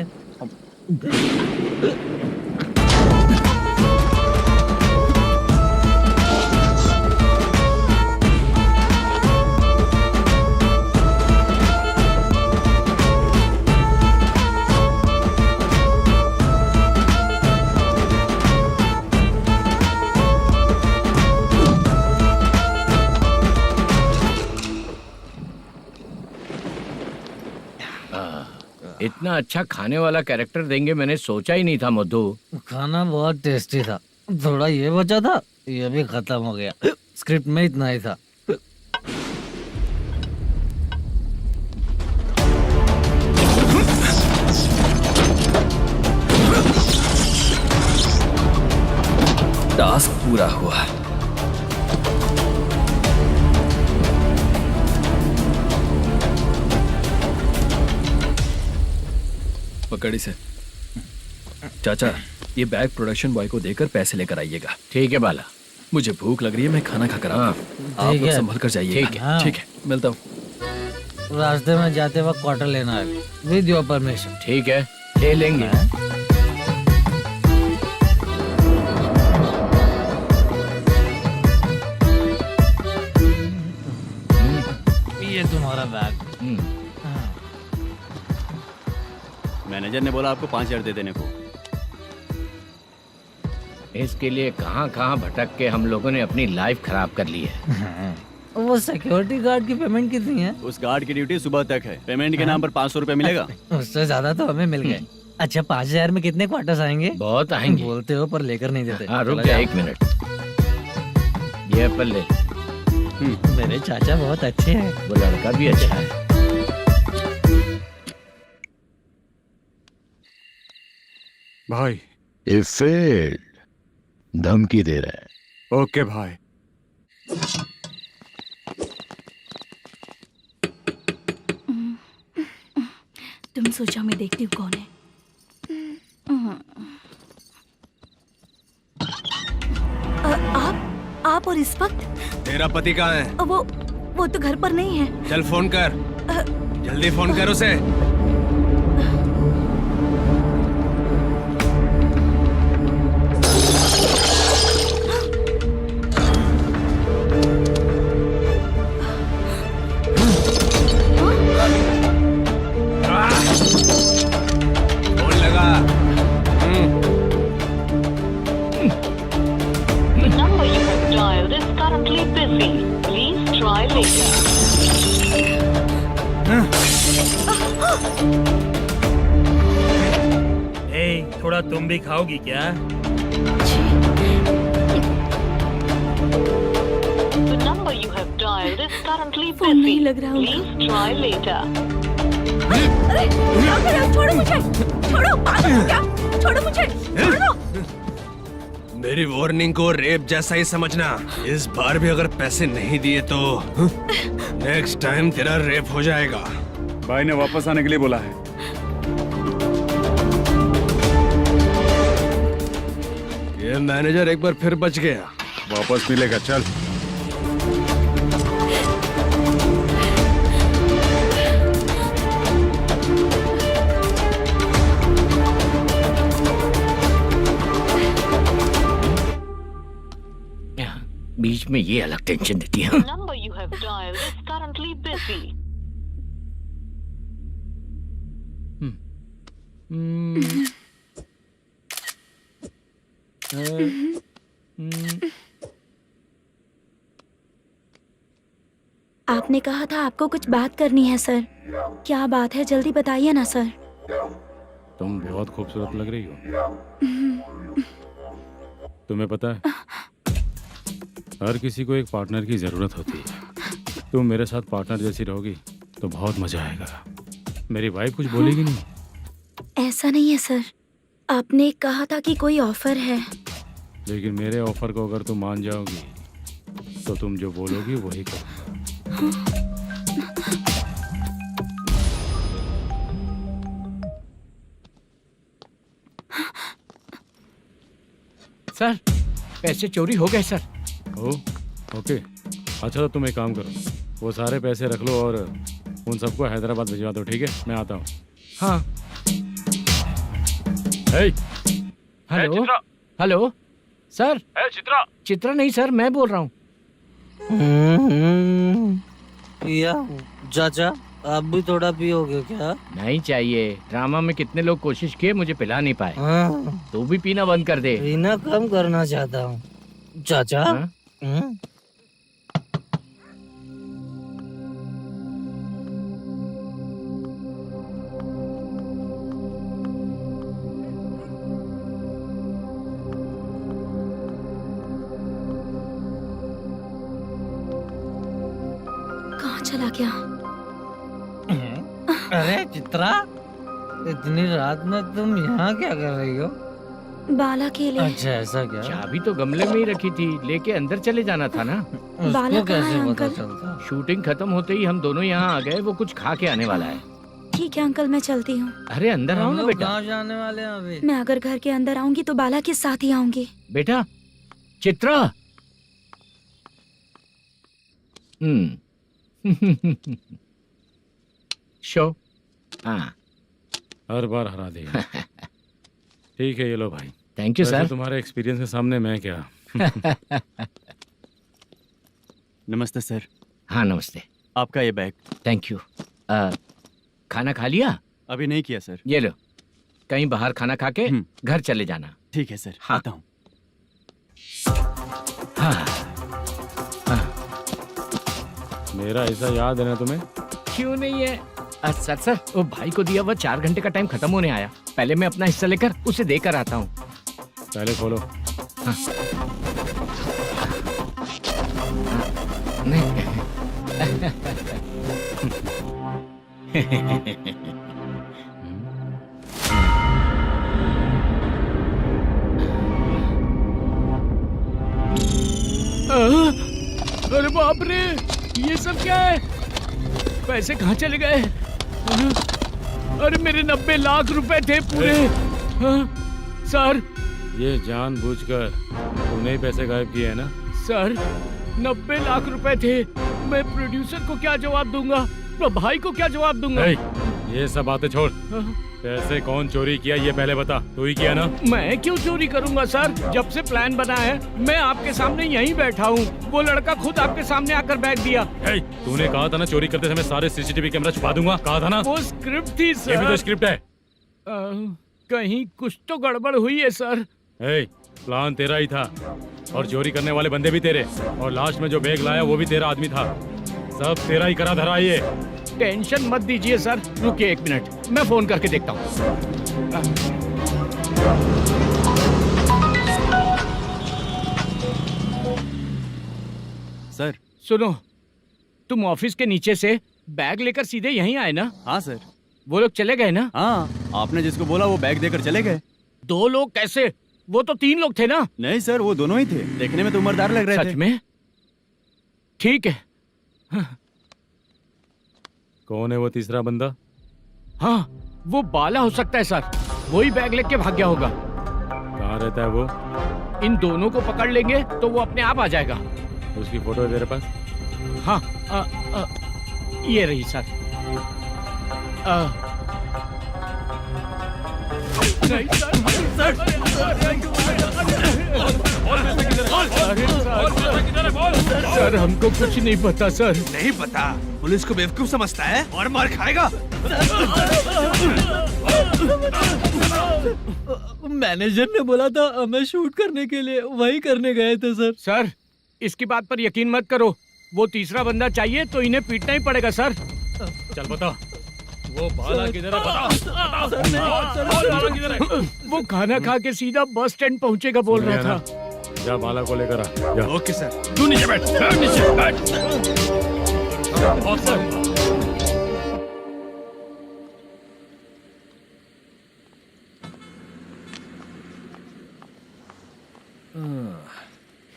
इतना अच्छा खाने वाला कैरेक्टर देंगे मैंने सोचा ही नहीं था मधु। खाना बहुत टेस्टी था। थोड़ा ये बचा था, ये भी खत्म हो गया। स्क्रिप्ट में इतना ही था। टास्क पूरा हुआ। पकड़ी से चाचा, ये बैग प्रोडक्शन बॉय को देकर पैसे लेकर आइएगा। ठीक है बाला। मुझे भूख लग रही है, मैं खाना खाकर आता हूँ। आप लोग संभल कर जाइए। ठीक है। ठीक है, मिलता हूँ। रास्ते में जाते वक्त क्वार्टर लेना है, विद योर परमिशन। ठीक है, ले लेंगे। ये तुम्हारा बैग। मैनेजर ने बोला आपको 5,000 दे देने को। इसके लिए कहाँ कहाँ भटक के हम लोगों ने अपनी लाइफ खराब कर ली है। वो सिक्योरिटी गार्ड की पेमेंट कितनी है? उस गार्ड की ड्यूटी सुबह तक है। पेमेंट के नाम पर 500 रुपए मिलेगा। उससे ज्यादा तो हमें मिल गए। अच्छा 5,000 में कितने क्वार्टर्स आएंगे? बहुत आएंगे। बोलते हो पर लेकर नहीं देते। हाँ रुक जा 1 मिनट। ये एप्पल ले। मेरे चाचा बहुत अच्छे हैं। वो लड़का भी अच्छा है। भाई ये फेल्ड, धमकी दे रहा है। ओके भाई। तुम सोचा मैं देखती हूँ कौन है। आप और इस वक्त? तेरा पति कहाँ है? वो तो घर पर नहीं है। चल फोन कर, जल्दी फोन कर उसे। फोन लगा। number you have dialed is currently busy. Please try later. थोड़ा तुम भी खाओगी क्या? The number you have dialed is currently busy. Please try later. अरे क्या कर रहे हो? छोड़ो मुझे, छोड़ो, पागल हो क्या? छोड़ो मुझे, छोड़ो। मेरी वार्निंग को रेप जैसा ही समझना। इस बार भी अगर पैसे नहीं दिए तो नेक्स्ट टाइम तेरा रेप हो जाएगा। भाई ने वापस आने के लिए बोला है। ये मैनेजर एक बार फिर बच गया। वापस मिलेगा, चल। बीच में ये अलग टेंशन देती है। Number you have dialed is currently busy. आपने कहा था आपको कुछ बात करनी है सर। क्या बात है, जल्दी बताइए ना सर। तुम बहुत खूबसूरत लग रही हो। तुम्हें पता है, हर किसी को एक पार्टनर की जरूरत होती है। तुम मेरे साथ पार्टनर जैसी रहोगी तो बहुत मजा आएगा। मेरी वाइफ कुछ बोलेगी नहीं? ऐसा नहीं है सर, आपने कहा था कि कोई ऑफर है। लेकिन मेरे ऑफर को अगर तुम मान जाओगी तो तुम जो बोलोगी वही करो। सर, पैसे चोरी हो गए सर। ओके, अच्छा तो तुम एक काम करो, वो सारे पैसे रख लो और उन सबको हैदराबाद भिजवा दो, ठीक है? मैं आता हूँ। हाँ। Hello hello sir. Chitra? Chitra नहीं सर, मैं बोल रहा हूँ। या चाचा, आप भी थोड़ा पियोगे क्या? नहीं चाहिए। ड्रामा में कितने लोग कोशिश किए, मुझे पिला नहीं पाए। तू भी पीना बंद कर दे। पीना कम करना चाहता हूँ चाचा। कहाँ चला गया? अरे चित्रा, इतनी रात में तुम यहाँ क्या कर रही हो? बाला के लिए। अच्छा ऐसा क्या? चाबी तो गमले में ही रखी थी, लेके अंदर चले जाना था ना। बाला उसको कहाँ है कैसे पता अंकल? चलता? शूटिंग खत्म होते ही हम दोनों यहाँ आ गए। वो कुछ खा के आने वाला है। ठीक है अंकल, मैं चलती हूँ। अरे अंदर आओ हम ना लोग बेटा। कहाँ जाने वाले हैं अभी? मैं अगर घर के अंदर आऊंगी तो बाला के साथ ही आऊंगी। बेटा, चित्रा। शो। हाँ, हर बार हरा देगा। ठीक है, ये लो भाई। थैंक यू वैसे सर। तुम्हारे एक्सपीरियंस के सामने मैं क्या। नमस्ते सर। हाँ नमस्ते। आपका ये बैग। Thank you. खाना खा लिया? अभी नहीं किया सर। ये लो, कहीं बाहर खाना खा के घर चले जाना। ठीक है सर। हाँ। आता हूँ। हाँ। मेरा ऐसा याद है ना तुम्हें? क्यों नहीं है? सर वो भाई को दिया हुआ 4 घंटे का टाइम खत्म होने आया। पहले मैं अपना हिस्सा लेकर उसे देकर आता हूँ। पहले खोलो। हाँ। अरे बाप रे, ये सब क्या है? पैसे कहाँ चले गए? अरे मेरे 90 लाख रुपए थे पूरे। सर, ये जानबूझकर तूने ही पैसे गायब किए हैं ना? सर 90 लाख रुपए थे। मैं प्रोड्यूसर को क्या जवाब दूंगा, तो भाई को क्या जवाब दूंगा? ये सब बातें छोड़। पैसे कौन चोरी किया ये पहले बता। तू ही किया ना? मैं क्यों चोरी करूंगा सर? जब से प्लान बना है मैं आपके सामने यहीं बैठा हूँ। वो लड़का खुद आपके सामने आकर बैग दिया। तूने कहा था ना चोरी करते समय सारे सीसीटीवी कैमरा छुपा दूंगा, कहा था ना? वो स्क्रिप्ट थी सर। ये भी तो स्क्रिप्ट है। कहीं कुछ तो गड़बड़ हुई है सर। प्लान तेरा ही था और चोरी करने वाले बंदे भी तेरे, और लास्ट में जो बैग लाया वो भी तेरा आदमी था। सब तेरा ही करा धरा। ये टेंशन मत दीजिए सर। रुकिए 1 मिनट, मैं फोन करके देखता हूँ। सर सुनो, तुम ऑफिस के नीचे से बैग लेकर सीधे यहीं आए ना? हाँ सर। वो लोग चले गए ना? हाँ, आपने जिसको बोला वो बैग देकर चले गए। 2 लोग कैसे? वो तो 3 लोग थे ना? नहीं सर, वो दोनों ही थे। देखने में तो उम्रदार लग रहे थे। सच में? ठीक है। कौन है वो तीसरा बंदा? हाँ, वो बाला हो सकता है सर। वही बैग लेके भाग गया होगा। कहाँ रहता है वो? इन दोनों को पकड़ लेंगे तो वो अपने आप आ जाएगा। उसकी फोटो है तेरे पास? हाँ ये रही सर। नहीं सर हमको कुछ नहीं पता सर। नहीं पता? पुलिस को बेवकूफ समझता है और मार खाएगा। मैनेजर ने बोला था हमें शूट करने के लिए, वही करने गए थे सर। सर इसकी बात पर यकीन मत करो, वो तीसरा बंदा चाहिए तो इन्हें पीटना ही पड़ेगा सर। चल बता, वो बाला किधर है? बता किधर है? वो खाना खा के सीधा बस स्टैंड पहुंचेगा बोल रहा था। जा बाला को लेकर आ। जा। Okay sir. तू नीचे बैठ, नीचे बैठ।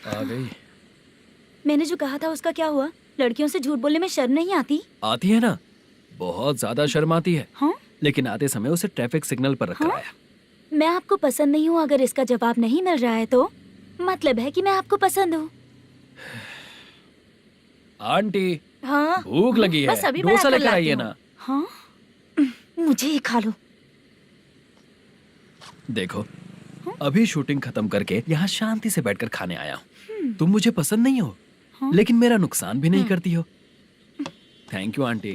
आ गई। मैंने जो कहा था उसका क्या हुआ? लड़कियों से झूठ बोलने में शर्म नहीं आती? आती है ना, बहुत ज्यादा शर्म आती है। हाँ? लेकिन आते समय उसे ट्रैफिक सिग्नल पर रखा हाँ? है। मैं आपको पसंद नहीं हूँ अगर इसका जवाब नहीं मिल रहा है तो मतलब है कि मैं आपको पसंद हूँ। आंटी हाँ? भूख लगी है, बस अभी डोसा बना कर लेकर आइए लाती ना। हूँ। हाँ? मुझे ही खा लो। देखो अभी शूटिंग खत्म करके यहाँ शांति से बैठकर खाने आया हूँ। तुम मुझे पसंद नहीं हो, लेकिन मेरा नुकसान भी नहीं करती हो। Thank you aunty.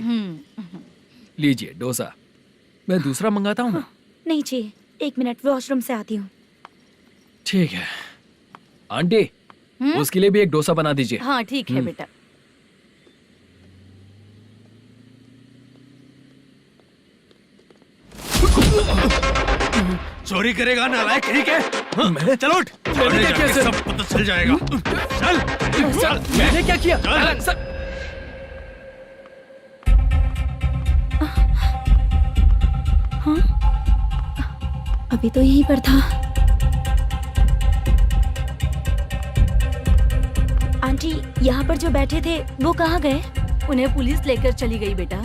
लीजिए डोसा। मैं दूसरा मंगाता हूँ ना? नहीं चाहिए, 1 मिनट वॉशरूम से आती हूँ। ठीक है आंटी, उसके लिए भी एक डोसा बना दीजिए। हाँ ठीक है बेटा। चोरी करेगा नालायक कहीं के? मैं? चलो उठ। मैंने क्या किया? सब पता चल जाएगा। चल। सर मैंने क्या किया? सर हाँ? अभी तो यहीं पर था। आंटी यहाँ पर जो बैठे थे वो कहाँ गए? उन्हें पुलिस लेकर चली गई बेटा।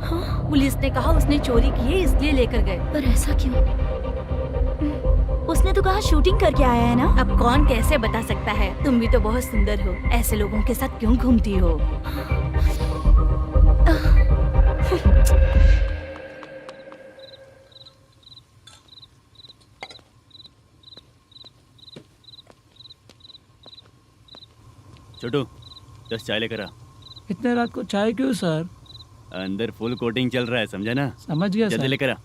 हाँ? पुलिस ने कहा उसने चोरी की है इसलिए लेकर गए। पर ऐसा क्यों? उसने तो कहा शूटिंग करके आया है ना। अब कौन कैसे बता सकता है? तुम भी तो बहुत सुंदर हो, ऐसे लोगों के साथ क्यों घूमती हो? छोटू 10 चाय लेकर आ। इतने रात को चाय क्यों सर? अंदर फुल कोटिंग चल रहा है, समझा ना? समझ गया जल्दी सर। लेकर आ।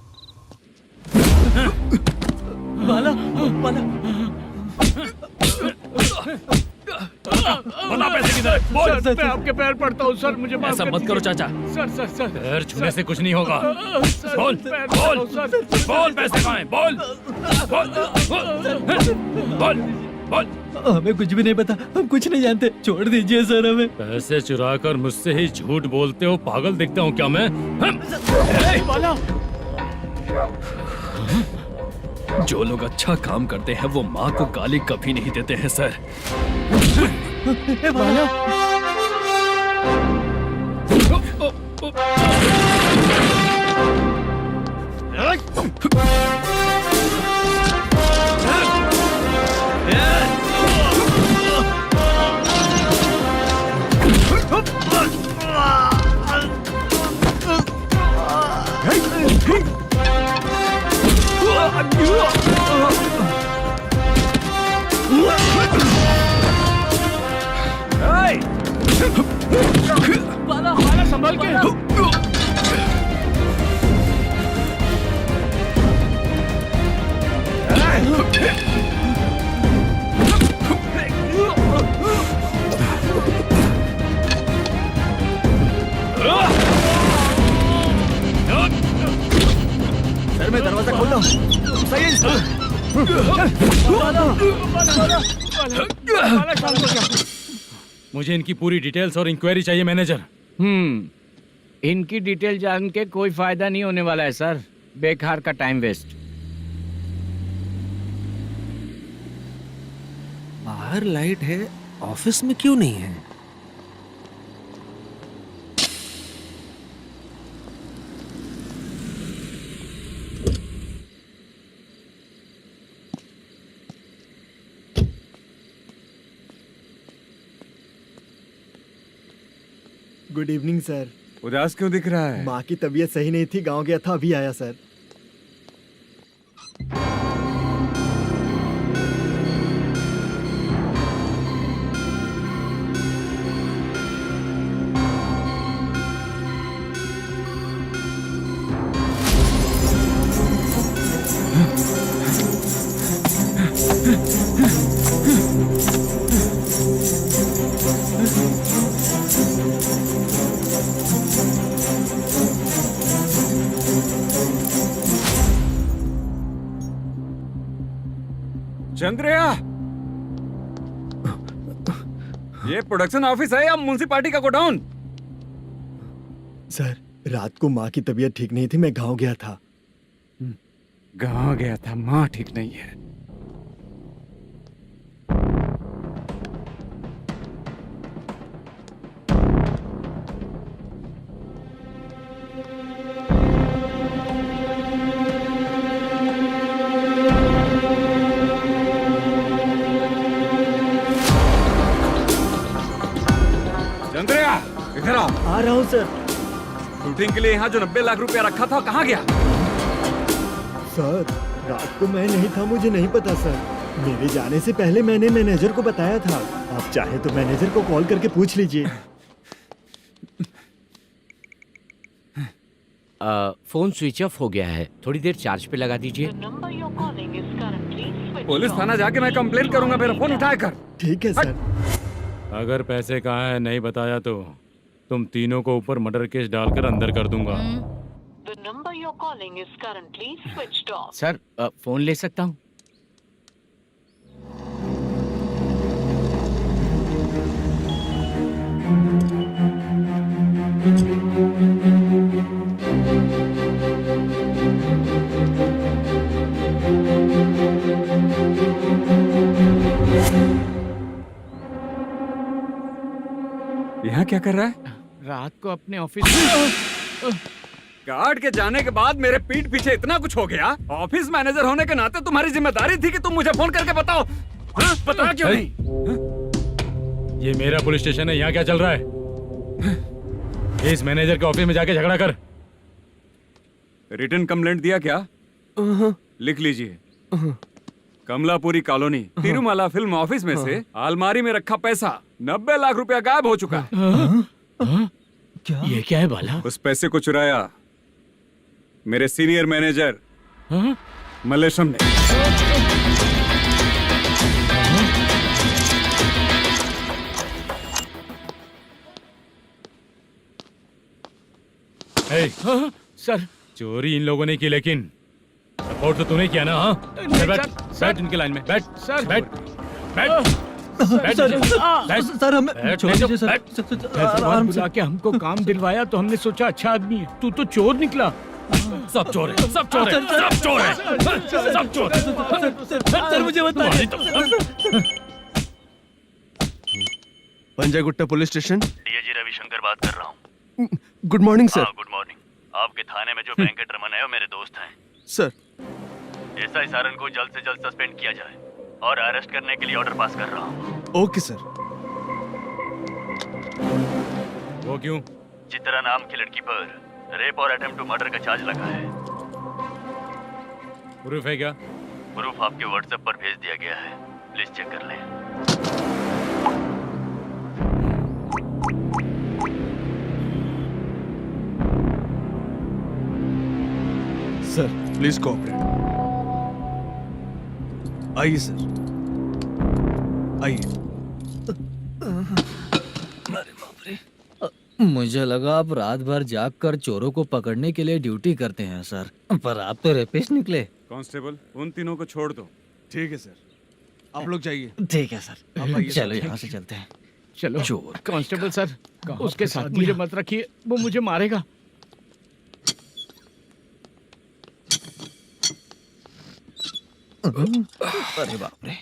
बाला बाला बता पैसे किधर है? बोल। सर मैं आपके पैर पड़ता हूँ सर, मुझे माफ ऐसा कर मत करो दीजिए। चाचा। सर सर सर पैर छूने से कुछ नहीं होगा। सर, बोल पैर बोल पड़ता हूँ, सर। बोल, पैसे कहाँ हैं? बोल बोल बोल बोल। हमें कुछ भी नहीं पता, हम कुछ नहीं जानते, छोड़ दीजिए सर हमें। पैसे चुरा कर मुझसे ही झूठ बोलते हो, पागल दिखता हूँ क्या मैं? बाला जो लोग अच्छा काम करते हैं वो माँ को गाली कभी नहीं देते हैं सर। बाला बाला संभाल के। सर मैं दरवाजा खोलता हूँ। सही है सर। मुझे इनकी पूरी डिटेल्स और इंक्वायरी चाहिए मैनेजर। इनकी डिटेल जान के कोई फायदा नहीं होने वाला है सर, बेकार का टाइम वेस्ट। बाहर लाइट है, ऑफिस में क्यों नहीं है? Good evening sir. उदास क्यों दिख रहा है? माँ की तबीयत सही नहीं थी, गांव गया था, अभी आया सर। चंद्रया, ये प्रोडक्शन ऑफिस है या म्युनिसिपालिटी का गोडाउन? सर, रात को माँ की तबीयत ठीक नहीं थी, मैं गांव गया था। गांव गया था, माँ ठीक नहीं है। चंद्रया, इधर आओ। आ रहा हूँ सर। शूटिंग के लिए यहाँ जो 90 लाख रुपया रखा था, कहाँ गया? सर, रात को मैं नहीं था, मुझे नहीं पता सर। मेरे जाने से पहले मैंने मैनेजर को बताया था। आप चाहे तो मैनेजर को कॉल करके पूछ लीजिए। फोन स्विच ऑफ हो गया है, थोड़ी देर चार्ज पे लगा दीजिए। पुलिस थाना जाके मैं कंप्लेंट करूंगा, मेरा फोन उठाया कर। ठीक है सर। अगर पैसे कहाँ है नहीं बताया तो तुम तीनों को ऊपर मर्डर केस डालकर अंदर कर दूंगा। The number you're calling is currently switched off. Sir, phone ले सकता हूँ? यहाँ क्या कर रहा है? रात को अपने ऑफिस गार्ड के जाने के बाद मेरे पीठ पीछे इतना कुछ हो गया। ऑफिस मैनेजर होने के नाते तुम्हारी जिम्मेदारी थी कि तुम मुझे फोन करके बताओ। हाँ? पता क्यों नहीं? ये मेरा पुलिस स्टेशन है, यहाँ क्या चल रहा है? इस मैनेजर के ऑफिस में जाके झगड़ा कर। रिटन कंप्लेंट दिया क्या? लिख लीजिए। Kamalapuri colony, Tirumala film office में से अलमारी में रखा पैसा 90 लाख रुपया गायब हो चुका है। क्या? ये क्या है बाला? उस पैसे को चुराया मेरे सीनियर मैनेजर मल्लेशम ने। सर, चोरी इन लोगों ने की, लेकिन सपोर्ट तो तूने किया ना? हाँ, बैठ इनके लाइन में, बैठ सर, बैठ बैठ सर, हमें छोड़ दीजिए सर। आराम बुला के हमको काम दिलवाया तो हमने सोचा अच्छा आदमी है, तू तो चोर निकला। सब चोर है, सब चोर है, सब चोर है, सब चोर है। सर, मुझे बताइए। Panjagutta police station, DIG Ravishankar बात कर रहा हूँ। Good morning sir. Good morning. आपके थाने में जो वेंकट रमन है वो मेरे दोस्त हैं। सर, एसआई सारन को जल्द से जल्द सस्पेंड किया जाए और अरेस्ट करने के लिए ऑर्डर पास कर रहा हूँ। Okay sir. वो क्यों? चित्रा नाम की लड़की पर रेप और अटेम्प्ट टू मर्डर का चार्ज लगा है। प्रूफ है क्या? प्रूफ आपके व्हाट्सएप पर भेज दिया गया है, प्लीज चेक कर लें। Sir, please cooperate. आइए सर, आइए। मुझे लगा आप रात भर जाग कर चोरों को पकड़ने के लिए ड्यूटी करते हैं सर, पर आप तो रेपिस्ट निकले। कांस्टेबल, उन तीनों को छोड़ दो। ठीक है सर, आप लोग जाइए। ठीक है सर, चलो यहाँ से चलते हैं। चलो। चोर कांस्टेबल सर, उसके साथ मुझे मत रखिए, वो मुझे मारेगा। अरे बाप रे,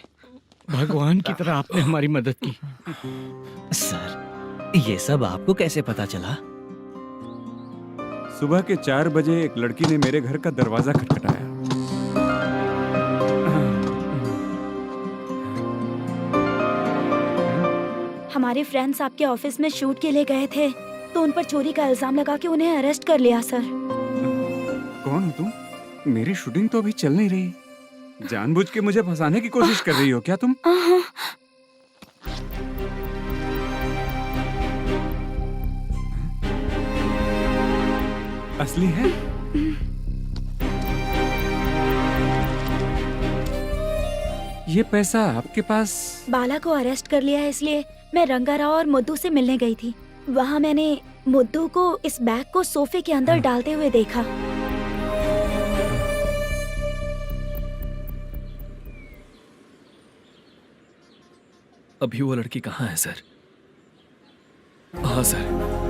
भगवान की तरह आपने हमारी मदद की। सर, ये सब आपको कैसे पता चला? सुबह के 4 बजे एक लड़की ने मेरे घर का दरवाजा खटखटाया। हमारे फ्रेंड्स आपके ऑफिस में शूट के लिए गए थे। तो उन पर चोरी का इल्जाम लगा के उन्हें अरेस्ट कर लिया सर। कौन हो तुम? मेरी शूटिंग तो अभी चल नहीं रही। जानबूझ के मुझे फंसाने की कोशिश कर रही हो क्या तुम? असली है? ये पैसा आपके पास? बाला को अरेस्ट कर लिया है इसलिए मैं रंगाराव और मुद्दू से मिलने गई थी। वहाँ मैंने मुद्दू को इस बैग को सोफे के अंदर डालते हुए देखा। अभी वो लड़की कहाँ है सर? हाँ सर।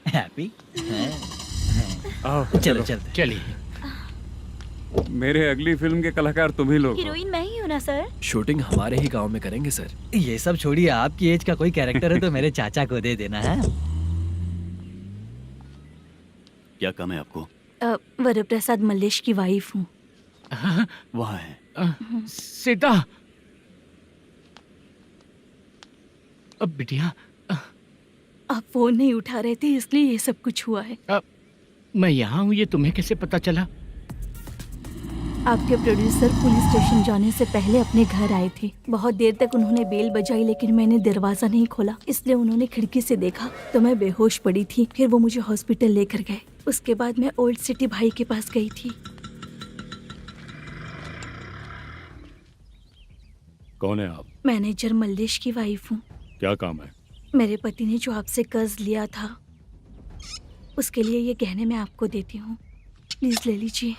हैप्पी? चलो चलते। चलिए। मेरे अगली फिल्म के कलाकार तुम ही लोग हो। हीरोइन मैं ही हूँ ना सर? शूटिंग हमारे ही गांव में करेंगे सर। ये सब छोड़िए, आपकी एज का कोई कैरेक्टर है तो मेरे चाचा को दे देना है। क्या काम है आपको? वरप्रसाद मल्लेश की वाइफ हूँ। वहाँ है। सीता। अब बिटिया आप फोन नहीं उठा रहे थे इसलिए ये सब कुछ हुआ है। मैं यहाँ हूँ, ये तुम्हें कैसे पता चला? आपके प्रोड्यूसर पुलिस स्टेशन जाने से पहले अपने घर आए थे। बहुत देर तक उन्होंने बेल बजाई लेकिन मैंने दरवाजा नहीं खोला, इसलिए उन्होंने खिड़की से देखा तो मैं बेहोश पड़ी थी। फिर वो मुझे हॉस्पिटल लेकर गए। उसके बाद मैं ओल्ड सिटी भाई के पास गई थी। कौन है आप? मैनेजर मल्लेश की वाइफ हूँ। क्या काम है? मेरे पति ने जो आपसे कर्ज लिया था उसके लिए ये गहने मैं आपको देती हूँ, प्लीज ले लीजिए।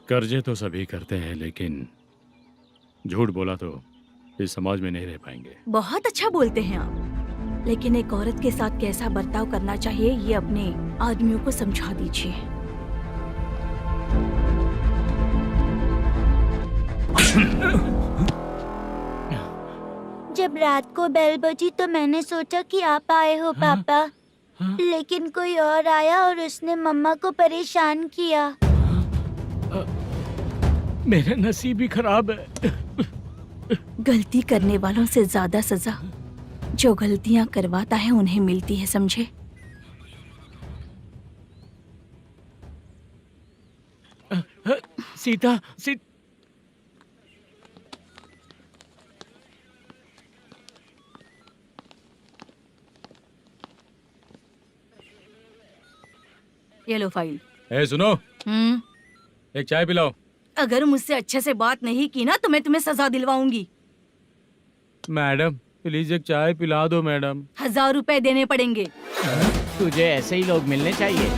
कर्जे तो सभी करते हैं लेकिन झूठ बोला तो इस समाज में नहीं रह पाएंगे। बहुत अच्छा बोलते हैं आप, लेकिन एक औरत के साथ कैसा बर्ताव करना चाहिए ये अपने आदमियों को समझा दीजिए। जब रात को बेल बजी तो मैंने सोचा कि आप आए हो पापा, लेकिन कोई और आया और उसने मम्मा को परेशान किया। मेरा नसीब ही खराब है। गलती करने वालों से ज्यादा सजा जो गलतियां करवाता है उन्हें मिलती है, समझे? सीता, ये लो फाइल। ए सुनो, एक चाय पिलाओ। अगर मुझसे अच्छे से बात नहीं की ना तो मैं तुम्हें सजा दिलवाऊंगी। मैडम प्लीज एक चाय पिला दो मैडम। 1000 रुपए देने पड़ेंगे। तुझे ऐसे ही लोग मिलने चाहिए।